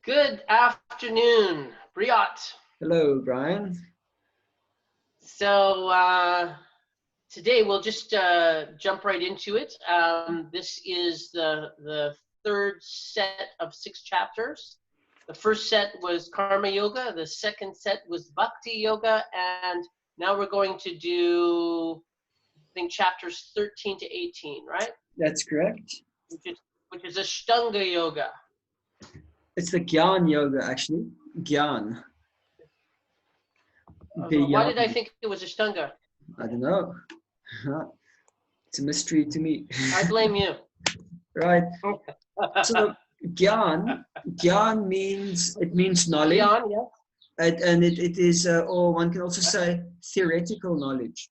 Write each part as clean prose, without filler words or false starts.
Good afternoon, Briot. Hello, Brian. So today we'll just jump right into it. This is the third set of 6 chapters. The first set was Karma Yoga. The second set was Bhakti Yoga. And now we're going to do, I think, chapters 13 to 18, right? That's correct. Which is Ashtanga Yoga. It's the Gyan Yoga, actually. Gyan. Why did I think it was Ashtanga? I don't know. It's a mystery to me. I blame you. Right. So Gyan means knowledge. Gyan, yeah. And it is, or one can also say theoretical knowledge.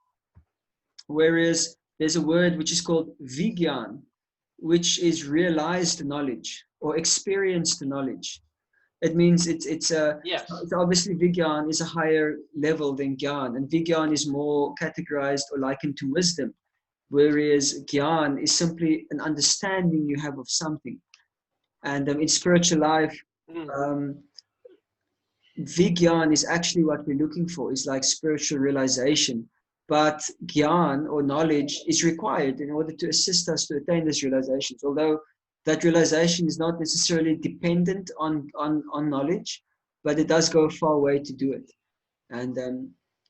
Whereas there's a word which is called Vigyan, which is realized knowledge or experienced knowledge. It means it's obviously Vigyan is a higher level than Gyan, and Vigyan is more categorized or likened to wisdom, whereas Gyan is simply an understanding you have of something. And in spiritual life, Vigyan is actually what we're looking for, is like spiritual realization. But Gyan or knowledge is required in order to assist us to attain these realizations, although that realization is not necessarily dependent on knowledge, but it does go a far way to do it. And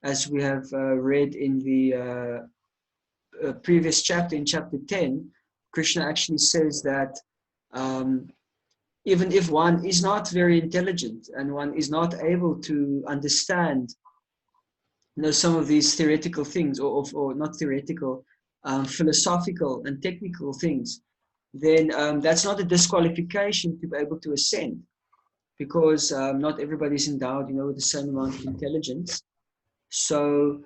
as we have read in the previous chapter, in chapter 10, Krishna actually says that even if one is not very intelligent and one is not able to understand some of these theoretical things, or not theoretical, philosophical and technical things, then that's not a disqualification to be able to ascend, because not everybody is endowed, with the same amount of intelligence. So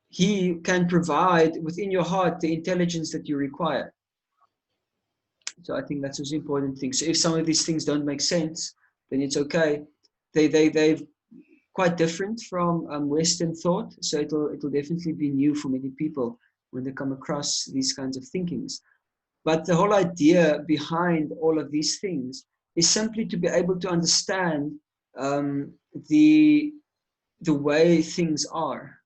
he can provide within your heart the intelligence that you require. So I think that's an important thing. So if some of these things don't make sense, then it's okay. They've quite different from Western thought, so it'll definitely be new for many people when they come across these kinds of thinkings. But the whole idea behind all of these things is simply to be able to understand the way things are,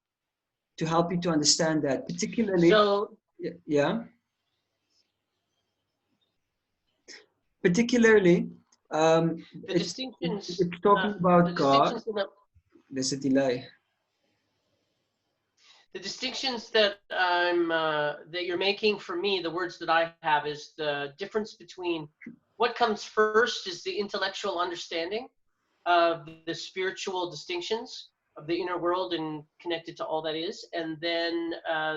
to help you to understand that, particularly. So, yeah. Particularly, it's talking about God. There's a delay. The distinctions that that you're making for me, the words that I have, is the difference between what comes first is the intellectual understanding of the spiritual distinctions of the inner world and connected to all that is, and then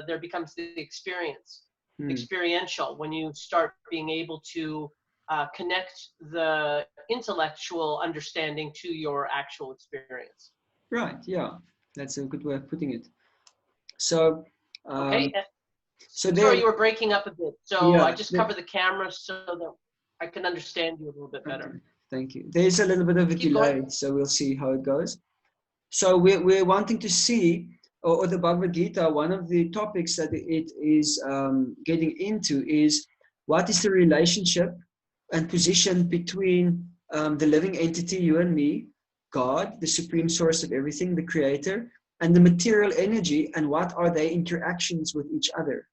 there becomes the experience, experiential, when you start being able to connect the intellectual understanding to your actual experience. Right, yeah, that's a good way of putting it. So, okay. So sorry, you were breaking up a bit. So yeah, I just cover the camera so that I can understand you a little bit better. Okay, thank you. There's a little bit of a delay, so we'll see how it goes. So we're wanting to see, or the Bhagavad Gita, one of the topics that it is getting into is what is the relationship and position between the living entity, you and me, God, the supreme source of everything, the creator, and the material energy, and what are their interactions with each other.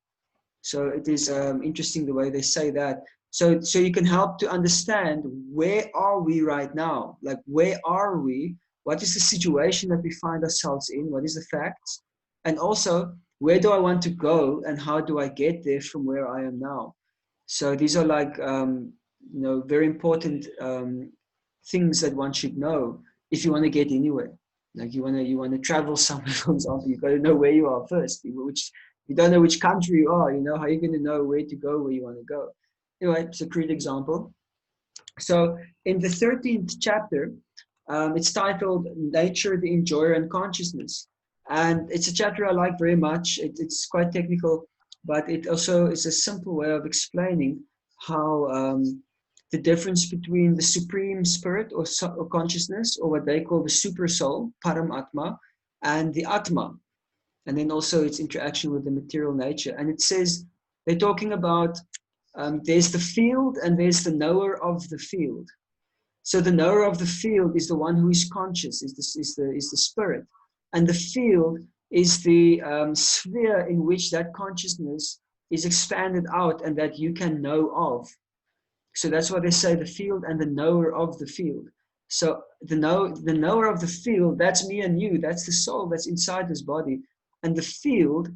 So it is interesting the way they say that. So you can help to understand, where are we right now? Like, where are we? What is the situation that we find ourselves in? What is the facts? And also, where do I want to go, and how do I get there from where I am now? So these are like, very important things that one should know if you want to get anywhere. Like you want to travel somewhere, for example, you got to know where you are first. Which you don't know which country you are, how are you going to know where to go, where you want to go? Anyway, it's a great example. So in the 13th chapter, it's titled Nature, the Enjoyer, and Consciousness. And it's a chapter I like very much. It's quite technical, but it also is a simple way of explaining how the difference between the supreme spirit or consciousness, or what they call the super soul, Paramatma, and the Atma. And then also its interaction with the material nature. And it says, they're talking about there's the field and there's the knower of the field. So the knower of the field is the one who is conscious, is the spirit, and the field is the sphere in which that consciousness is expanded out and that you can know of. So that's why they say the field and the knower of the field. So the knower of the field, that's me and you, that's the soul that's inside this body. And the field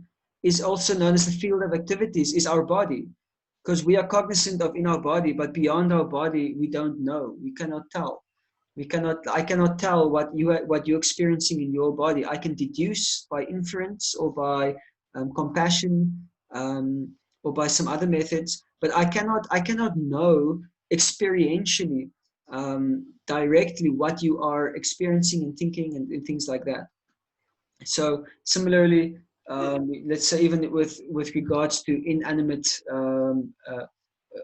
is also known as the field of activities, is our body. Because we are cognizant of in our body, but beyond our body, we don't know. We cannot tell. I cannot tell what you're experiencing in your body. I can deduce by inference or by compassion or by some other methods, but I cannot know experientially directly what you are experiencing and thinking and things like that. So similarly, let's say even with regards to inanimate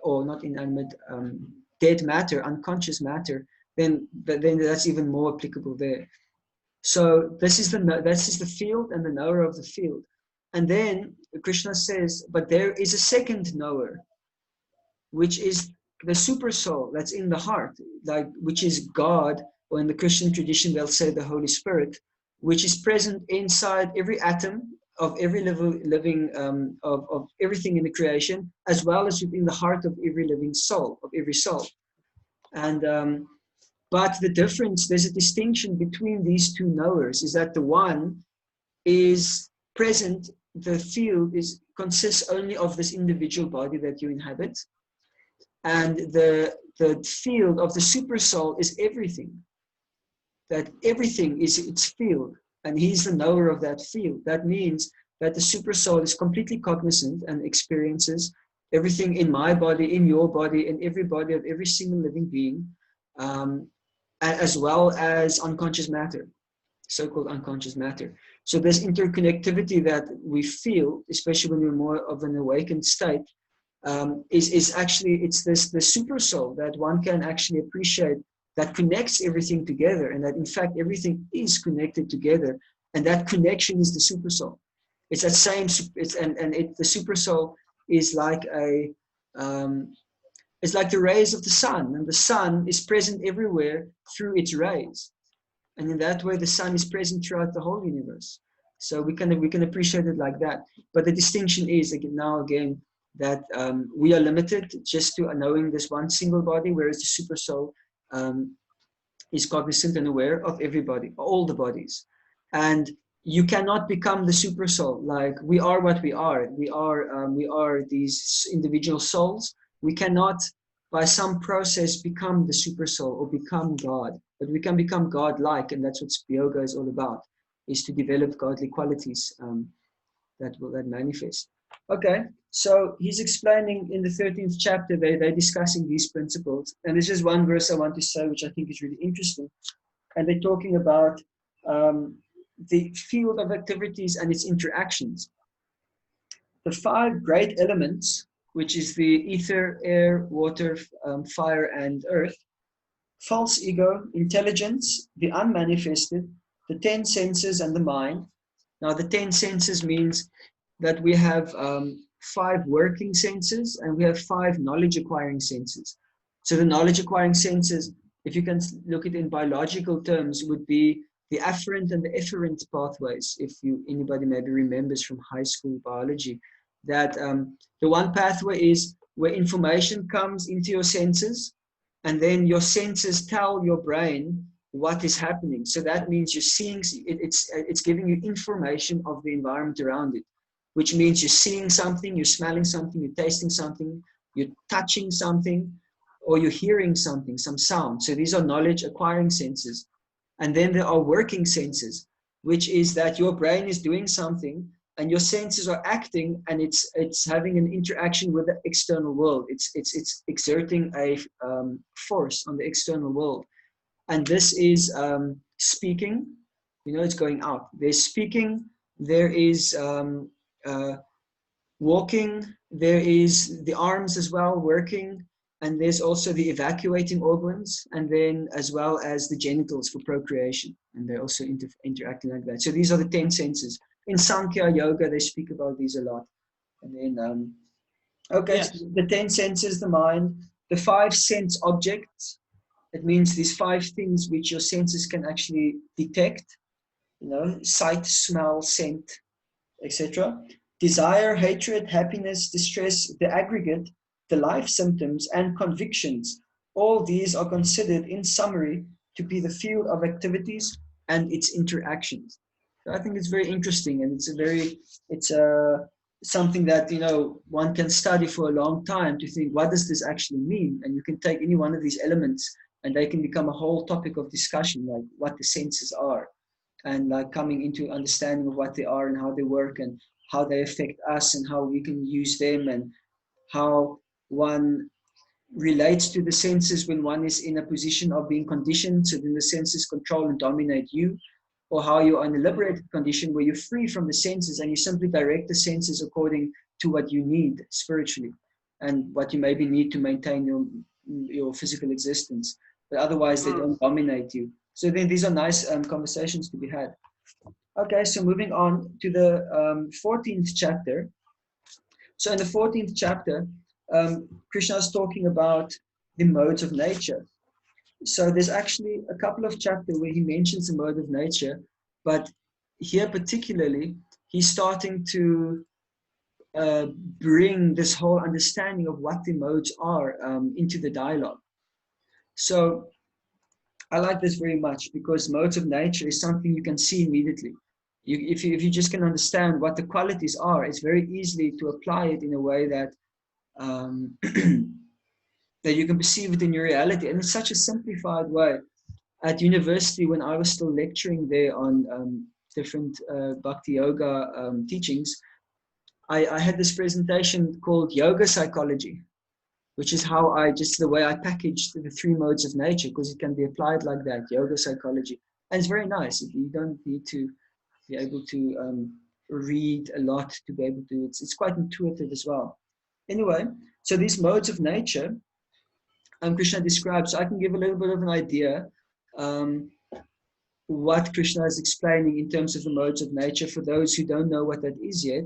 or not inanimate, dead matter, unconscious matter, then that's even more applicable there. So this is the field and the knower of the field. And then Krishna says, but there is a second knower, which is the super soul that's in the heart, like which is God, or in the Christian tradition they'll say the Holy Spirit, which is present inside every atom of every living of everything in the creation, as well as within the heart of every living soul, of every soul. And but the difference, there's a distinction between these two knowers, is that the one is present, the field consists only of this individual body that you inhabit, and the field of the super soul is everything. That everything is its field, and he's the knower of that field. That means that the super soul is completely cognizant and experiences everything in my body, in your body, in every body of every single living being, as well as unconscious matter, so-called unconscious matter. So this interconnectivity that we feel, especially when we're more of an awakened state, is actually, it's the super soul that one can actually appreciate, that connects everything together, and that in fact everything is connected together, and that connection is the super soul. It's that same, the super soul is like it's like the rays of the sun, and the sun is present everywhere through its rays, and in that way the sun is present throughout the whole universe. So we can appreciate it like that. But the distinction is again that we are limited just to knowing this one single body, whereas the super soul is cognizant and aware of everybody, all the bodies. And you cannot become the super soul. Like, we are what we are. We are these individual souls. We cannot, by some process, become the super soul or become God. But we can become God-like, and that's what yoga is all about, is to develop godly qualities that manifest. Okay, so he's explaining in the 13th chapter, they're discussing these principles. And there's just one verse I want to say, which I think is really interesting. And they're talking about the field of activities and its interactions. The 5 great elements, which is the ether, air, water, fire, and earth, false ego, intelligence, the unmanifested, the 10 senses, and the mind. Now, the 10 senses means that we have 5 working senses and we have 5 knowledge acquiring senses. So the knowledge acquiring senses, if you can look at it in biological terms, would be the afferent and the efferent pathways. If anybody maybe remembers from high school biology, that the one pathway is where information comes into your senses, and then your senses tell your brain what is happening. So that means you're seeing, it's giving you information of the environment around it, which means you're seeing something, you're smelling something, you're tasting something, you're touching something, or you're hearing something, some sound. So these are knowledge acquiring senses. And then there are working senses, which is that your brain is doing something and your senses are acting, and it's having an interaction with the external world. It's exerting a force on the external world. And this is speaking, it's going out. There's speaking, there is walking, there is the arms as well working, and there's also the evacuating organs, and then as well as the genitals for procreation, and they're also interacting like that. So these are the 10 senses. In Sankhya Yoga, they speak about these a lot. And then Okay, so Yes. the 10 senses, the mind, the 5 sense objects. It means these 5 things which your senses can actually detect, you know, sight, smell, scent, etc. Desire, hatred, happiness, distress, the aggregate, the life symptoms, and convictions. All these are considered, in summary, to be the field of activities and its interactions. So I think it's very interesting, and it's something that, you know, one can study for a long time to think, what does this actually mean? And you can take any one of these elements, and they can become a whole topic of discussion, like what the senses are, and like coming into understanding of what they are and how they work and how they affect us and how we can use them, and how one relates to the senses when one is in a position of being conditioned, so then the senses control and dominate you, or how you are in a liberated condition where you're free from the senses and you simply direct the senses according to what you need spiritually and what you maybe need to maintain your physical existence, but otherwise they don't dominate you. So then these are nice conversations to be had. Okay, so moving on to the 14th chapter. So in the 14th chapter, Krishna is talking about the modes of nature. So there's actually a couple of chapters where he mentions the mode of nature, but here particularly, he's starting to uh, bring this whole understanding of what the modes are into the dialogue. So I like this very much because modes of nature is something you can see immediately. If you just can understand what the qualities are, it's very easy to apply it in a way that that you can perceive it in your reality. And it's such a simplified way. At university, when I was still lecturing there on different bhakti yoga teachings, I had this presentation called Yoga Psychology, which is how the way I packaged the 3 modes of nature, because it can be applied like that, yoga psychology. And it's very nice. You don't need to be able to read a lot to be able to, it's quite intuitive as well. Anyway, so these modes of nature, Krishna describes, so I can give a little bit of an idea um, what Krishna is explaining in terms of the modes of nature for those who don't know what that is yet.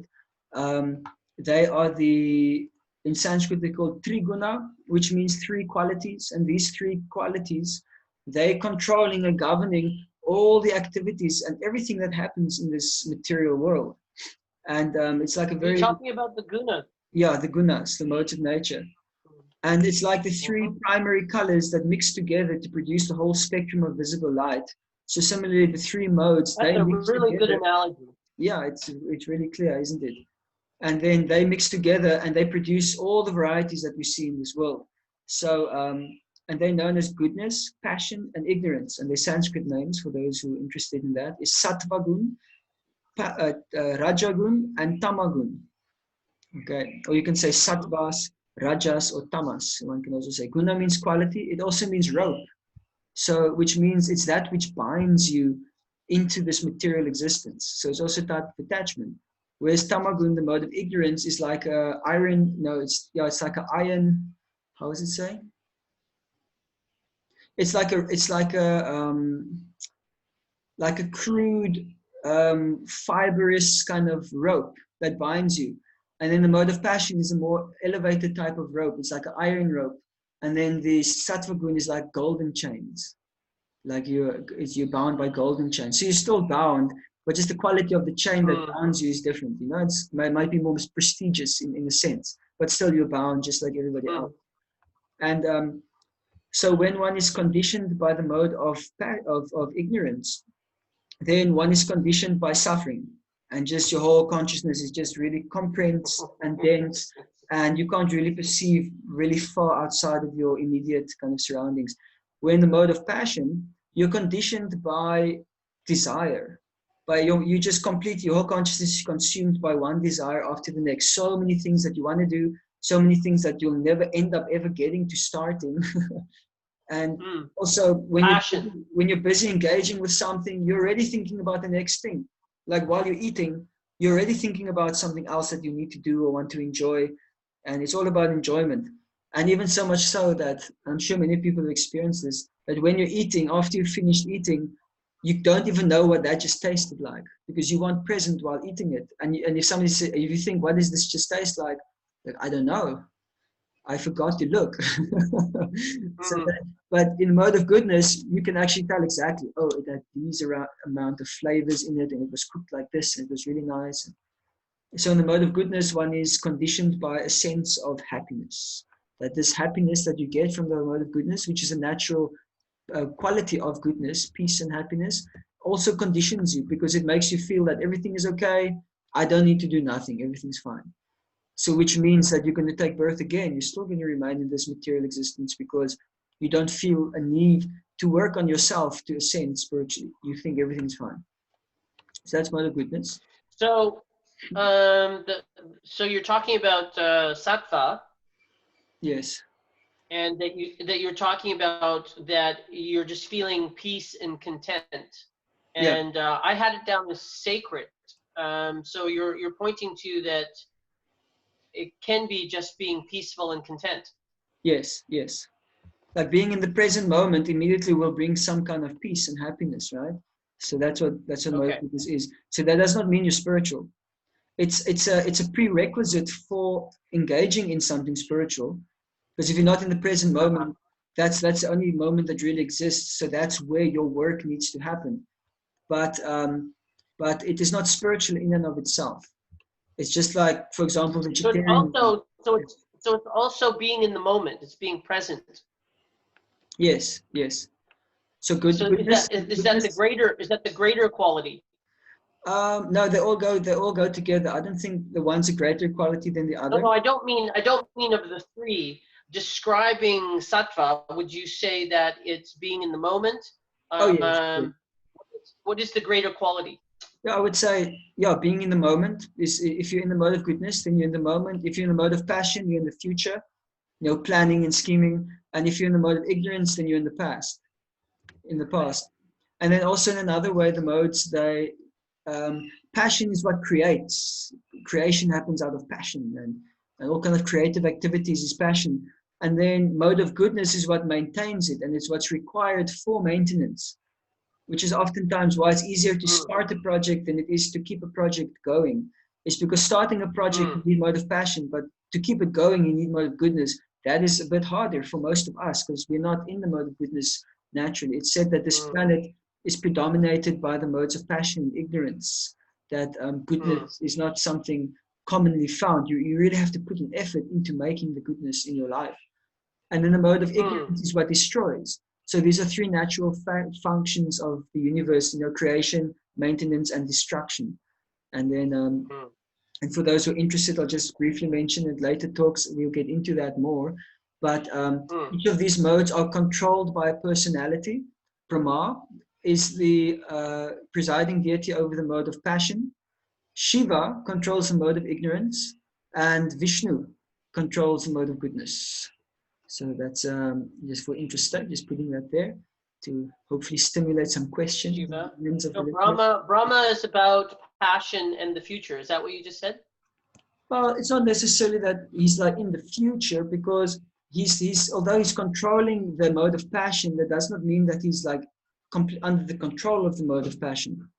They are in Sanskrit they're called triguna, which means 3 qualities, and these 3 qualities, they're controlling and governing all the activities and everything that happens in this material world. And it's like a very... You're talking about the guna. Yeah, the gunas, the modes of nature. And it's like the 3 primary colors that mix together to produce the whole spectrum of visible light. So similarly, the 3 modes, That's they a mix really together. good analogy. Yeah, it's really clear, isn't it? And then they mix together and they produce all the varieties that we see in this world. So, and they're known as goodness, passion, and ignorance. And their Sanskrit names, for those who are interested in that, is Sattvagun, Rajagun, and Tamagun. Okay, or you can say Sattvas, Rajas, or Tamas. One can also say Guna means quality. It also means rope. So, which means it's that which binds you into this material existence. So it's also a type of attachment. Whereas Tamagun, the mode of ignorance, is like a iron. No, it's like an iron. How does it say? It's like a crude, fibrous kind of rope that binds you. And then the mode of passion is a more elevated type of rope. It's like an iron rope. And then the sattva gun is like golden chains. Like you're bound by golden chains. So you're still bound, but just the quality of the chain that bounds you is different. You know, it might be more prestigious in a sense, but still you're bound just like everybody else. And so when one is conditioned by the mode of ignorance, then one is conditioned by suffering, and just your whole consciousness is just really compressed and dense, and you can't really perceive really far outside of your immediate kind of surroundings. Where in the mode of passion, you're conditioned by desire, by you just complete your whole consciousness is consumed by one desire after the next. So many things that you want to do, so many things that you'll never end up ever getting to starting. And also when you're busy engaging with something, you're already thinking about the next thing. Like while you're eating, you're already thinking about something else that you need to do or want to enjoy. And it's all about enjoyment. And even so much so that I'm sure many people have experienced this, that when you're eating, after you've finished eating, you don't even know what that just tasted like, because you weren't present while eating it. And if somebody says, if you think, what does this just taste like? Like, I don't know. I forgot to look. So Mm. that, but in mode of goodness, you can actually tell exactly, oh, it had these amount of flavors in it, and it was cooked like this, and it was really nice. So in the mode of goodness, one is conditioned by a sense of happiness. That this happiness that you get from the mode of goodness, which is a natural quality of goodness, peace and happiness, also conditions you because it makes you feel that everything is okay. I don't need to do nothing. Everything's fine. So which means that you're going to take birth again. You're still going to remain in this material existence because you don't feel a need to work on yourself to ascend spiritually. You think everything's fine. So that's mode of goodness. So, so you're talking about sattva, Yes. and that you're talking about that you're just feeling peace and content. Yeah. And I had it down as sacred. So you're pointing to that it can be just being peaceful and content. Yes. Yes. Like being in the present moment immediately will bring some kind of peace and happiness, right? So that's what mode of Okay. goodness is. So that does not mean you're spiritual. It's a prerequisite for engaging in something spiritual. Because if you're not in the present Uh-huh. moment, that's the only moment that really exists. So that's where your work needs to happen. But it is not spiritual in and of itself. It's just like, for example, So it's vegetarian. also so it's also being in the moment. It's being present. Yes, yes. So So goodness, is goodness. that the greater quality? No, they all go together. I don't think the one's a greater quality than the No, other. no, I don't mean of the three. Describing sattva, would you say that it's being in the moment? Oh yes, yes. Um, what is the greater quality? Yeah, I would say, yeah, being in the moment is if you're in the mode of goodness, then you're in the moment. If you're in the mode of passion, you're in the future, planning and scheming. And if you're in the mode of ignorance, then you're in the past. And then also in another way, the modes, passion is what creates. Creation happens out of passion, and all kind of creative activities is passion. And then mode of goodness is what maintains it, and it's what's required for maintenance, which is oftentimes why it's easier to Mm, start a project than it is to keep a project going. It's because starting a project, mm, you need mode of passion, but to keep it going, you need mode of goodness. That is a bit harder for most of us because we're not in the mode of goodness naturally. It's said that this mm, planet is predominated by the modes of passion and ignorance, that mm, goodness is not something commonly found. You really have to put an effort into making the goodness in your life. And then the mode of mm, ignorance is what destroys. So these are three natural functions of the universe, creation, maintenance, and destruction. And then, mm, and for those who are interested, I'll just briefly mention it later talks. We'll get into that more. But mm. each of these modes are controlled by a personality. Brahma is the presiding deity over the mode of passion. Shiva controls the mode of ignorance, and Vishnu controls the mode of goodness. So that's just for interest, just putting that there to hopefully stimulate some questions. Shiva. Of So the listeners. Brahma is about passion and the future. Is that what you just said? Well, it's not necessarily that he's like in the future because he's although he's controlling the mode of passion, that does not mean that he's like under the control of the mode of passion.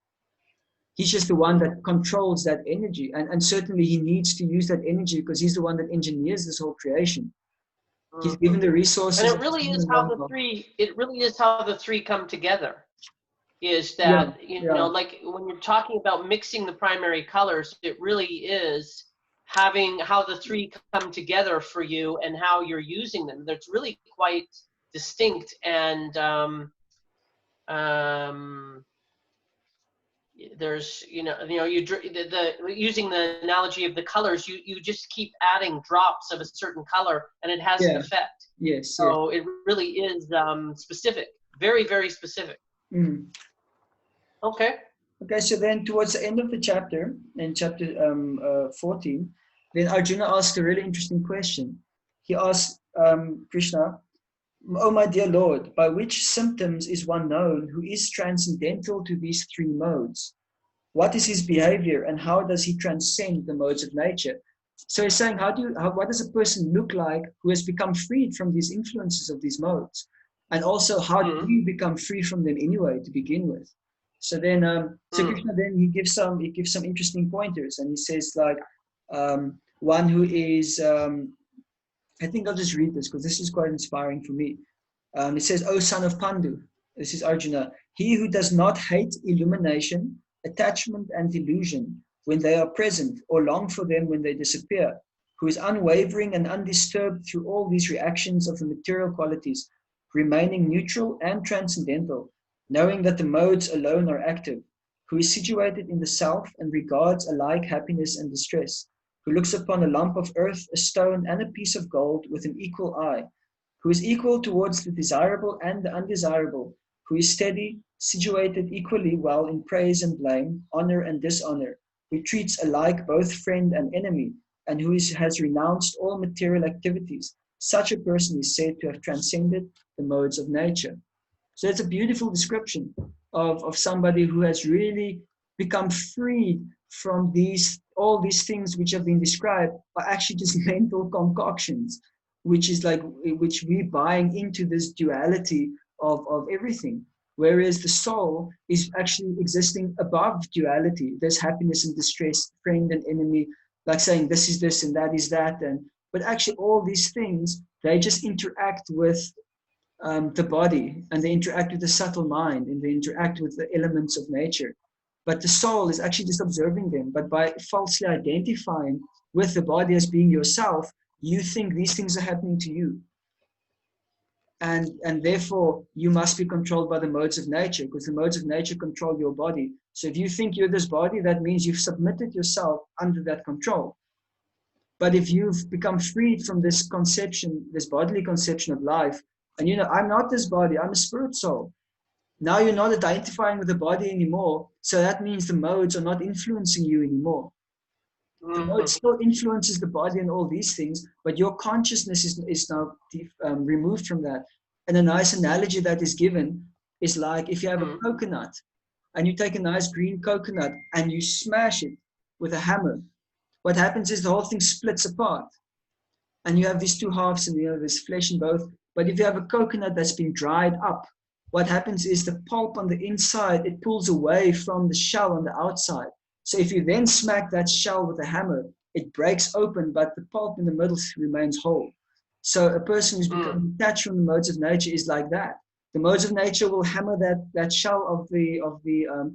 He's just the one Mm, that controls that energy, and certainly he needs to use that energy because he's the one that engineers this whole creation. He's given mm. the And resources. it really is how the three. It really is how the three come together. Is Yeah, that yeah. like when you're talking about mixing the primary colors, it really is having how the three come together for you and how you're using them. That's really quite distinct and um, there's the using the analogy of the colors, you just keep adding drops of a certain color and it has an Yeah. effect. Yes. Yes. So it really is specific, very, very specific. Mm. Okay. Okay, so then towards the end of the chapter, in chapter 14, then Arjuna asks a really interesting question. He asks Krishna, "Oh, my dear Lord, by which symptoms is one known who is transcendental to these three modes? What is his behavior and how does he transcend the modes of nature?" So he's saying, what does a person look like who has become freed from these influences of these modes? And also, how do Mm, you become free from them anyway to begin with? So then, mm, Krishna then he gives some interesting pointers, and he says like, one who is, I think I'll just read this because this is quite inspiring for me. It says, O son of Pandu, this is Arjuna, he who does not hate illumination, attachment, and delusion when they are present, or long for them when they disappear, who is unwavering and undisturbed through all these reactions of the material qualities, remaining neutral and transcendental, knowing that the modes alone are active, who is situated in the self and regards alike happiness and distress, who looks upon a lump of earth, a stone, and a piece of gold with an equal eye, who is equal towards the desirable and the undesirable, who is steady, situated equally well in praise and blame, honor and dishonor, who treats alike both friend and enemy, and who has renounced all material activities. Such a person is said to have transcended the modes of nature. So it's a beautiful description of somebody who has really become freed from all these things which have been described are actually just mental concoctions, which we buying into this duality of everything. Whereas the soul is actually existing above duality. There's happiness and distress, friend and enemy, like saying this is this and that is that. But actually all these things, they just interact with the body, and they interact with the subtle mind, and they interact with the elements of nature. But the soul is actually just observing them. But by falsely identifying with the body as being yourself, you think these things are happening to you. And therefore, you must be controlled by the modes of nature, because the modes of nature control your body. So if you think you're this body, that means you've submitted yourself under that control. But if you've become freed from this conception, this bodily conception of life, and I'm not this body, I'm a spirit soul. Now you're not identifying with the body anymore, so that means the modes are not influencing you anymore. The mode still influences the body and all these things, but your consciousness is now removed from that. And a nice analogy that is given is like if you have a coconut, and you take a nice green coconut and you smash it with a hammer, what happens is the whole thing splits apart. And you have these two halves, and there's flesh in both. But if you have a coconut that's been dried up, what happens is the pulp on the inside, it pulls away from the shell on the outside. So if you then smack that shell with a hammer, it breaks open, but the pulp in the middle remains whole. So a person who's become detached from the modes of nature is like that. The modes of nature will hammer that shell of the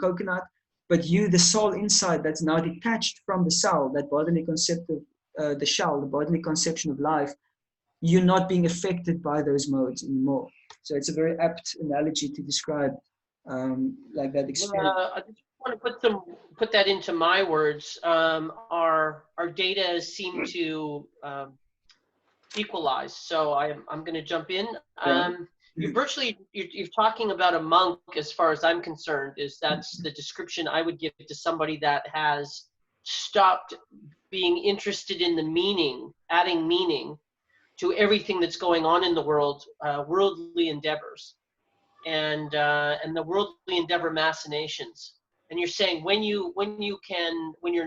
coconut, but you, the soul inside, that's now detached from the cell, that bodily concept of the shell, the bodily conception of life, you're not being affected by those modes anymore. So it's a very apt analogy to describe like that experience. I just want to put that into my words. Our data seem to equalize. So I'm going to jump in. You're talking about a monk, as far as I'm concerned, that's the description I would give to somebody that has stopped being interested in the meaning, adding meaning to everything that's going on in the world, worldly endeavors, and the worldly endeavor machinations. And you're saying when you're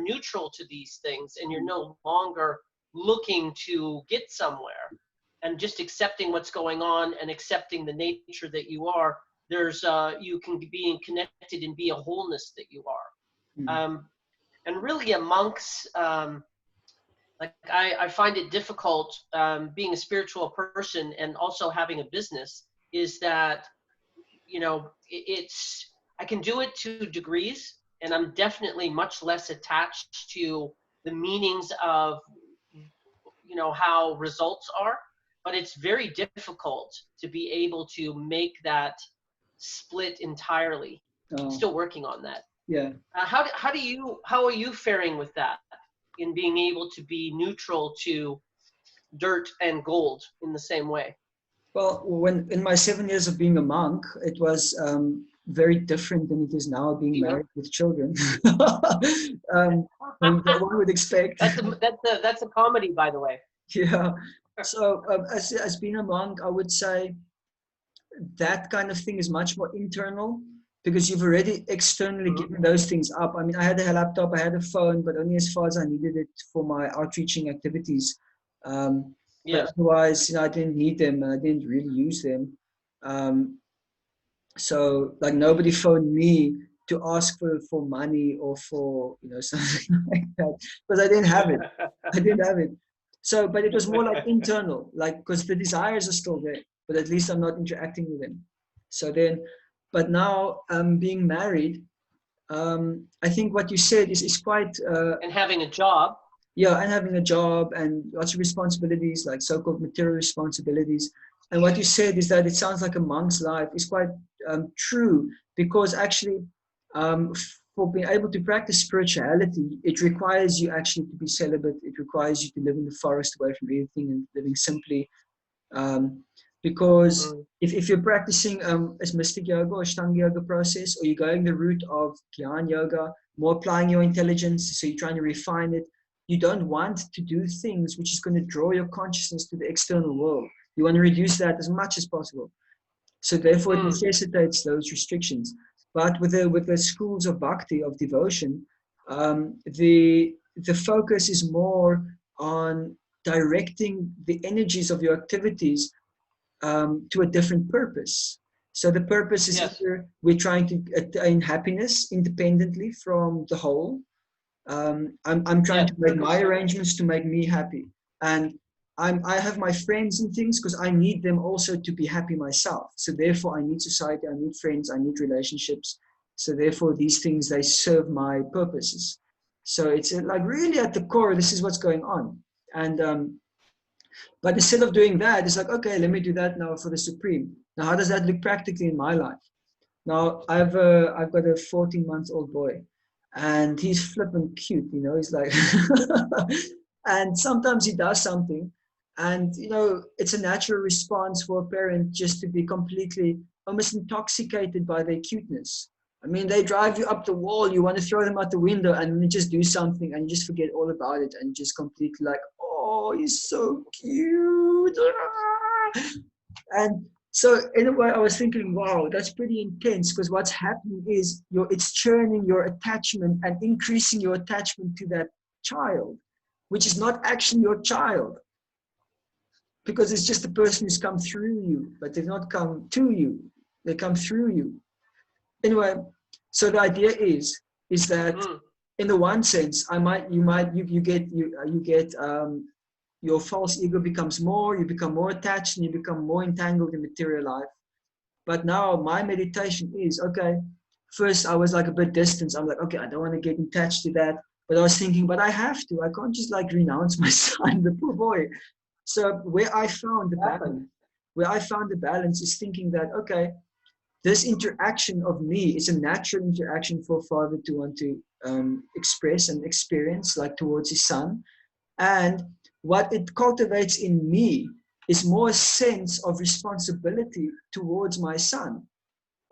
neutral to these things, and you're no longer looking to get somewhere, and just accepting what's going on and accepting the nature that you are, you can be connected and be a wholeness that you are. And really a monk's, like I find it difficult being a spiritual person and also having a business, is that, I can do it to degrees, and I'm definitely much less attached to the meanings of, how results are, but it's very difficult to be able to make that split entirely. I'm still working on that. Yeah. How are you faring with that, in being able to be neutral to dirt and gold in the same way? Well, when in my 7 years of being a monk, it was very different than it is now, being married with children. One would expect. That's a comedy, by the way. Yeah. So as being a monk, I would say that kind of thing is much more internal, because you've already externally given those things up. I mean, I had a laptop, I had a phone, but only as far as I needed it for my outreaching activities. But otherwise, I didn't need them, and I didn't really use them. So like nobody phoned me to ask for money or for, something like that, because I didn't have it. I didn't have it. So, but it was more like internal, like, because the desires are still there, but at least I'm not interacting with them. So then, but now being married, I think what you said is quite. And having a job. Yeah, and having a job and lots of responsibilities, like so-called material responsibilities. And what you said is that it sounds like a monk's life is quite true, because actually for being able to practice spirituality, it requires you actually to be celibate. It requires you to live in the forest away from everything and living simply. Because if you're practicing as mystic yoga or Ashtanga yoga process, or you're going the route of Gyan yoga, more applying your intelligence, so you're trying to refine it, you don't want to do things which is going to draw your consciousness to the external world. You want to reduce that as much as possible. So therefore it necessitates those restrictions. But with the schools of bhakti, of devotion, the focus is more on directing the energies of your activities to a different purpose. So the purpose is either we're trying to attain happiness independently from the whole. I'm trying to make my arrangements to make me happy, and I have my friends and things because I need them also to be happy myself. So therefore, I need society, I need friends, I need relationships. So therefore, these things, they serve my purposes. So it's like really at the core, this is what's going on. And but instead of doing that, it's like, okay, let me do that now for the Supreme. Now, how does that look practically in my life? Now, I've got a 14-month-old boy, and he's flippin' cute, he's like, and sometimes he does something, and, it's a natural response for a parent just to be completely, almost intoxicated by their cuteness. I mean, they drive you up the wall, you want to throw them out the window, and you just do something, and you just forget all about it, and just completely like, oh, he's so cute. And so in a way, I was thinking, wow, that's pretty intense, because what's happening is it's churning your attachment and increasing your attachment to that child, which is not actually your child, because it's just a person who's come through you, but they've not come to you. They come through you. Anyway, so the idea is that in the one sense, you get your false ego becomes more, you become more attached, and you become more entangled in material life. But now my meditation is, okay, first I was like a bit distant. I'm like, okay, I don't want to get attached to that. But I was thinking, but I have to. I can't just like renounce my son, the poor boy. So where I found the balance is thinking that, okay, this interaction of me is a natural interaction for a father to want to express and experience, like towards his son. And what it cultivates in me is more a sense of responsibility towards my son.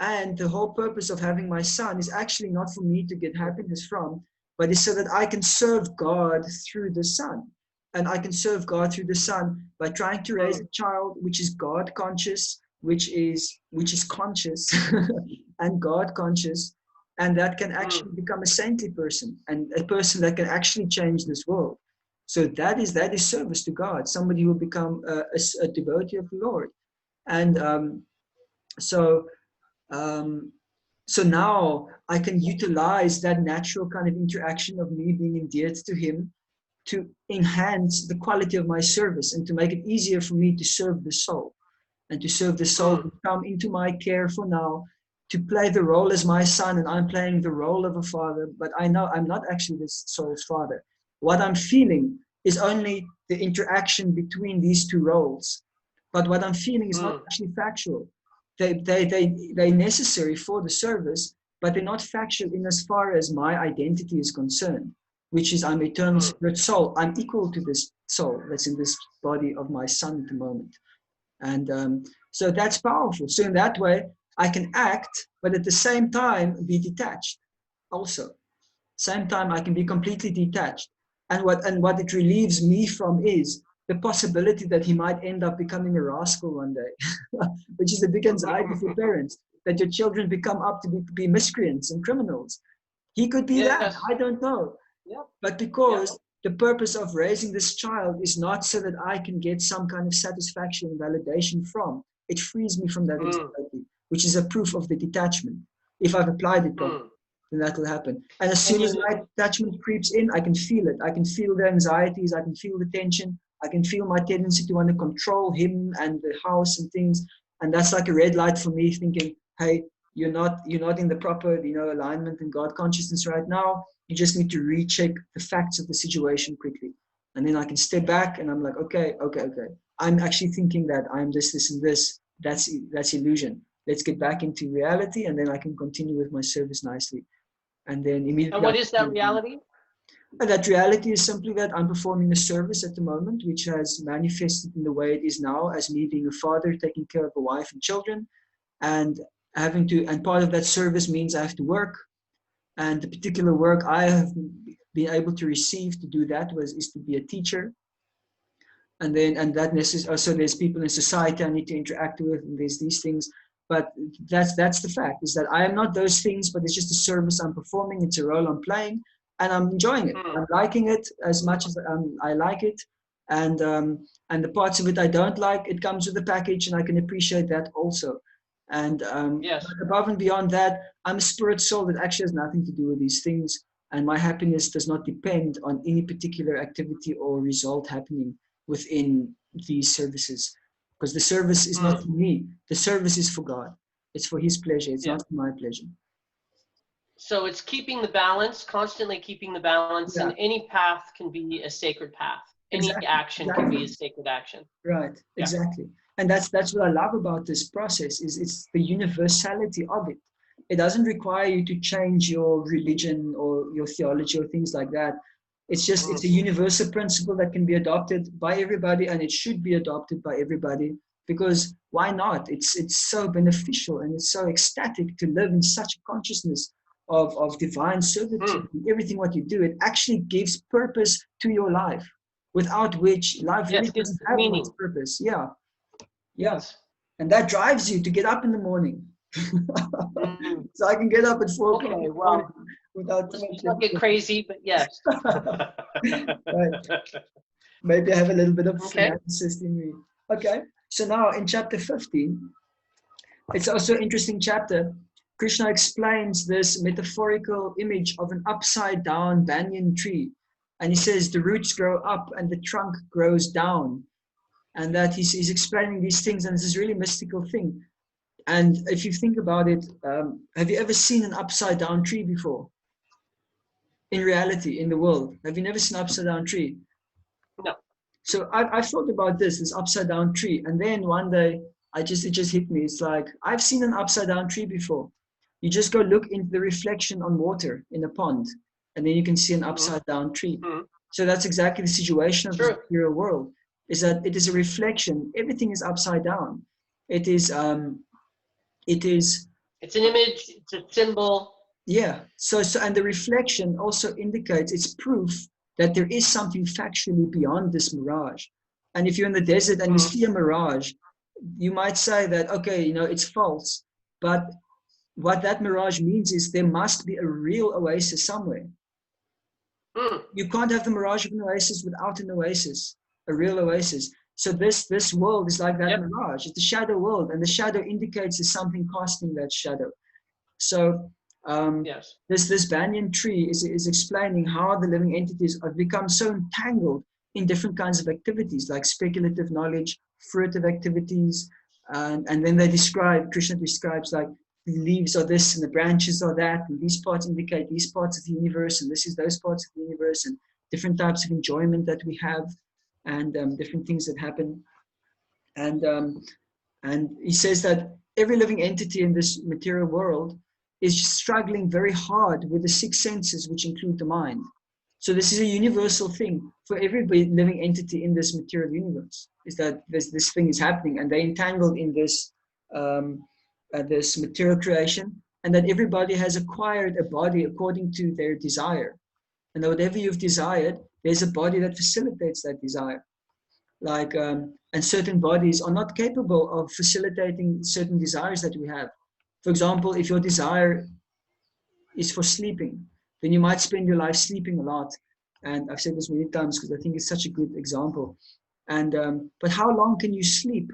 And the whole purpose of having my son is actually not for me to get happiness from, but it's so that I can serve God through the son. And I can serve God through the son by trying to raise a child which is God conscious, which is conscious and God conscious, and that can actually become a saintly person, and a person that can actually change this world. So that is service to God. Somebody who will become a devotee of the Lord. And so now I can utilize that natural kind of interaction of me being endeared to him to enhance the quality of my service and to make it easier for me to serve the soul. And to serve the soul to come into my care for now, to play the role as my son, and I'm playing the role of a father, but I know I'm not actually this soul's father. What I'm feeling is only the interaction between these two roles. But what I'm feeling is not actually factual. They're necessary for the service, but they're not factual in as far as my identity is concerned, which is I'm eternal spirit soul. I'm equal to this soul that's in this body of my son at the moment. And so that's powerful. So in that way, I can act, but at the same time be detached also. Same time, I can be completely detached. And what it relieves me from is the possibility that he might end up becoming a rascal one day, which is a big anxiety for parents, that your children become up to be miscreants and criminals. He could be that, I don't know. But because the purpose of raising this child is not so that I can get some kind of satisfaction and validation from. It frees me from that anxiety, which is a proof of the detachment, if I've applied it properly. then that will happen. And as And soon as my attachment creeps in, I can feel it. I can feel the anxieties. I can feel the tension. I can feel my tendency to want to control him and the house and things. And that's like a red light for me, thinking, hey, you're not in the proper, alignment in God consciousness right now. You just need to recheck the facts of the situation quickly. And then I can step back and I'm like, okay. I'm actually thinking that I'm this, and this. That's illusion. Let's get back into reality, and then I can continue with my service nicely. And then immediately. And what is that reality? And that reality is simply that I'm performing a service at the moment, which has manifested in the way it is now as me being a father, taking care of a wife and children, and and part of that service means I have to work. And the particular work I have been able to receive to do that is to be a teacher. And also there's people in society I need to interact with, and there's these things. But that's the fact, is that I am not those things, but it's just a service I'm performing. It's a role I'm playing, and I'm enjoying it. I'm liking it as much as I like it. And the parts of it I don't like, it comes with the package, and I can appreciate that also. And Yes. above and beyond that, I'm a spirit soul that actually has nothing to do with these things. And my happiness does not depend on any particular activity or result happening within these services. Because the service is not for me. The service is for God. It's for His pleasure. It's not for my pleasure. So it's keeping the balance, constantly keeping the balance, and any path can be a sacred path. Any action can be a sacred action. Right, exactly. And that's what I love about this process, is it's the universality of it. It doesn't require you to change your religion or your theology or things like that. It's just, it's a universal principle that can be adopted by everybody, and it should be adopted by everybody, because why not? It's so beneficial, and it's so ecstatic to live in such a consciousness of divine servitude. Everything what you do, it actually gives purpose to your life, without which life really doesn't have much purpose. Yeah. Yes. And that drives you to get up in the morning. So I can get up at 4 o'clock in the morning without too much. Not get crazy, but yes. Right. Maybe I have a little bit of fantasist in me. Okay. So now in chapter 15, it's also an interesting chapter. Krishna explains this metaphorical image of an upside down banyan tree. And he says the roots grow up and the trunk grows down. And that he's explaining these things, and it's this really mystical thing. And if you think about it, have you ever seen an upside down tree before? In reality, in the world, have you never seen an upside down tree? No. So I thought about this upside down tree, and then one day it just hit me. It's like, I've seen an upside down tree before. You just go look into the reflection on water in a pond, and then you can see an upside down tree. So that's exactly the situation of the material world. Is that it is a reflection. Everything is upside down. It's an image, it's a symbol. Yeah. So and the reflection also indicates, it's proof that there is something factually beyond this mirage. And if you're in the desert and you see a mirage, you might say that, okay, it's false. But what that mirage means is there must be a real oasis somewhere. You can't have the mirage of an oasis without an oasis, a real oasis. So this world is like that mirage. It's a shadow world, and the shadow indicates there's something casting that shadow. So this banyan tree is explaining how the living entities have become so entangled in different kinds of activities, like speculative knowledge, fruitive activities, and then Krishna describes like the leaves are this and the branches are that, and these parts indicate these parts of the universe, and this is those parts of the universe, and different types of enjoyment that we have, and different things that happen. And he says that every living entity in this material world is struggling very hard with the 6 senses, which include the mind. So this is a universal thing for every living entity in this material universe, is that this thing is happening, and they're entangled in this this material creation, and that everybody has acquired a body according to their desire. And whatever you've desired, there's a body that facilitates that desire. And certain bodies are not capable of facilitating certain desires that we have. For example, if your desire is for sleeping, then you might spend your life sleeping a lot. And I've said this many times because I think it's such a good example. And but how long can you sleep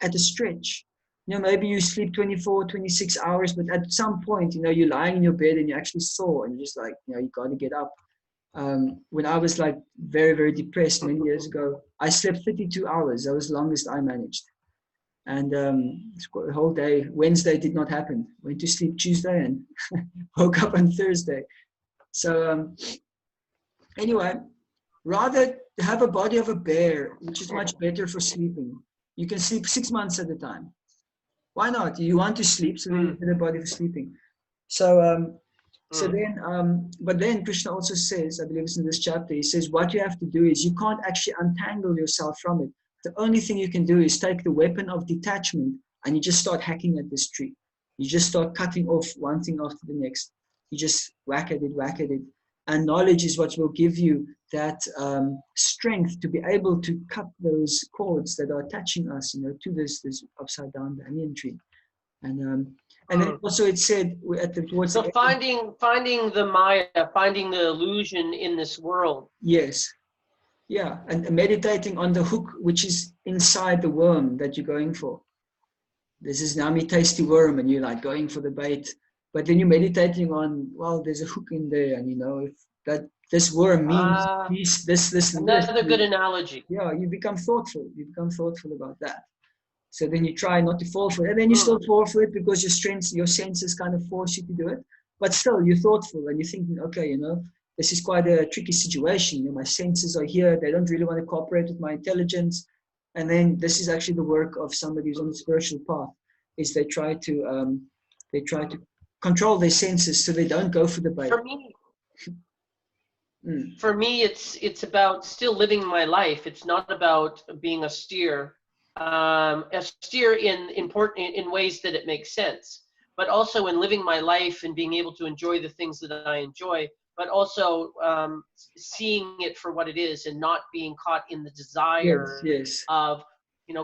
at a stretch? maybe you sleep 24, 26 hours, but at some point, you're lying in your bed and you're actually sore and you're just like, you got to get up. When I was like very, very depressed many years ago, I slept 32 hours. That was the longest I managed. And the whole day, Wednesday did not happen. Went to sleep Tuesday and woke up on Thursday. So anyway, rather have a body of a bear, which is much better for sleeping. You can sleep 6 months at a time. Why not? You want to sleep, so then you get a body for sleeping. So but then Krishna also says, I believe it's in this chapter, he says, what you have to do is you can't actually untangle yourself from it. The only thing you can do is take the weapon of detachment and you just start hacking at this tree. You just start cutting off one thing after the next. You just whack at it. And knowledge is what will give you that strength to be able to cut those cords that are attaching us, to this upside down banyan tree. And then also it said towards so the end, finding the Maya, finding the illusion in this world. Yes. Yeah, and meditating on the hook which is inside the worm that you're going for. This is yummy, tasty worm, and you're like going for the bait. But then you're meditating on, well, there's a hook in there, and if that this worm means this. Another good analogy. Yeah, you become thoughtful. You become thoughtful about that. So then you try not to fall for it, and then you still fall for it because your senses kind of force you to do it. But still, you're thoughtful, and you're thinking, okay, this is quite a tricky situation. My senses are here; they don't really want to cooperate with my intelligence. And then this is actually the work of somebody who's on the spiritual path: is they try to control their senses so they don't go for the bait. For me, it's about still living my life. It's not about being austere. Austere in ways that it makes sense, but also in living my life and being able to enjoy the things that I enjoy, but also seeing it for what it is and not being caught in the desire of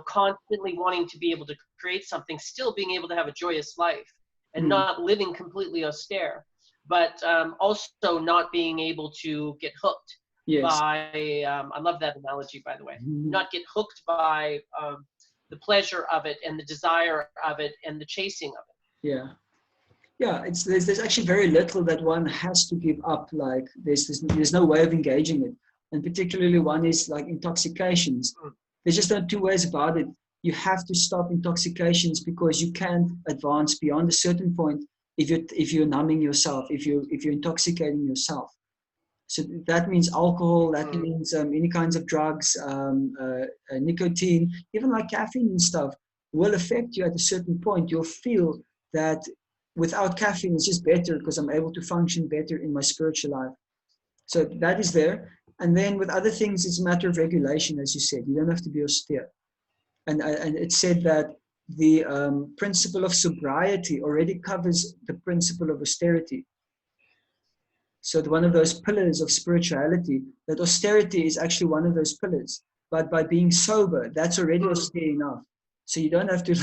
constantly wanting to be able to create something, still being able to have a joyous life and not living completely austere, but also not being able to get hooked by, I love that analogy, by the way, not get hooked by the pleasure of it and the desire of it and the chasing of it. Yeah. There's actually very little that one has to give up. Like there's no way of engaging it, and particularly one is like intoxications. There's just no two ways about it. You have to stop intoxications because you can't advance beyond a certain point if you're numbing yourself, if you're intoxicating yourself. So that means alcohol, that means any kinds of drugs, nicotine, even like caffeine and stuff will affect you at a certain point. You'll feel that without caffeine, it's just better because I'm able to function better in my spiritual life. So that is there. And then with other things, it's a matter of regulation, as you said. You don't have to be austere. And it said that the principle of sobriety already covers the principle of austerity. So one of those pillars of spirituality, that austerity is actually one of those pillars. But by being sober, that's already austere enough. So you don't have to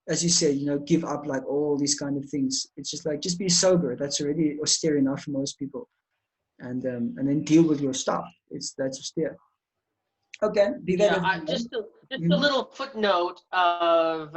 as you said, give up like all these kind of things. It's just like, just be sober. That's already austere enough for most people. And then deal with your stuff. That's austere. Okay. Just a little footnote of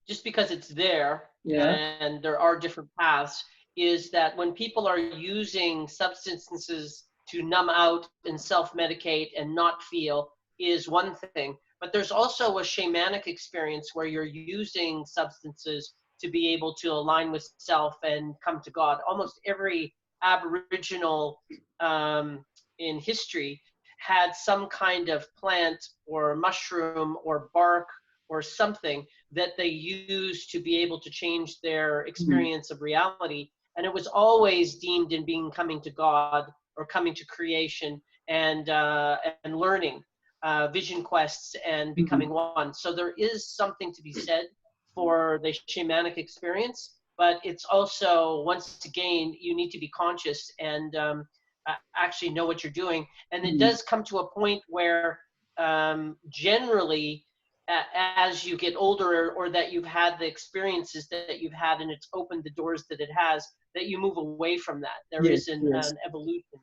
just because it's there and there are different paths, is that when people are using substances to numb out and self-medicate and not feel is one thing, but there's also a shamanic experience where you're using substances to be able to align with self and come to God. Almost every Aboriginal in history had some kind of plant or mushroom or bark or something that they used to be able to change their experience of reality. And it was always deemed in being coming to God or coming to creation and learning vision quests and becoming one. So there is something to be said for the shamanic experience, but it's also, once again, you need to be conscious and actually know what you're doing. And it does come to a point where generally as you get older, or that you've had the experiences that you've had and it's opened the doors that it has, that you move away from that. There is an evolution from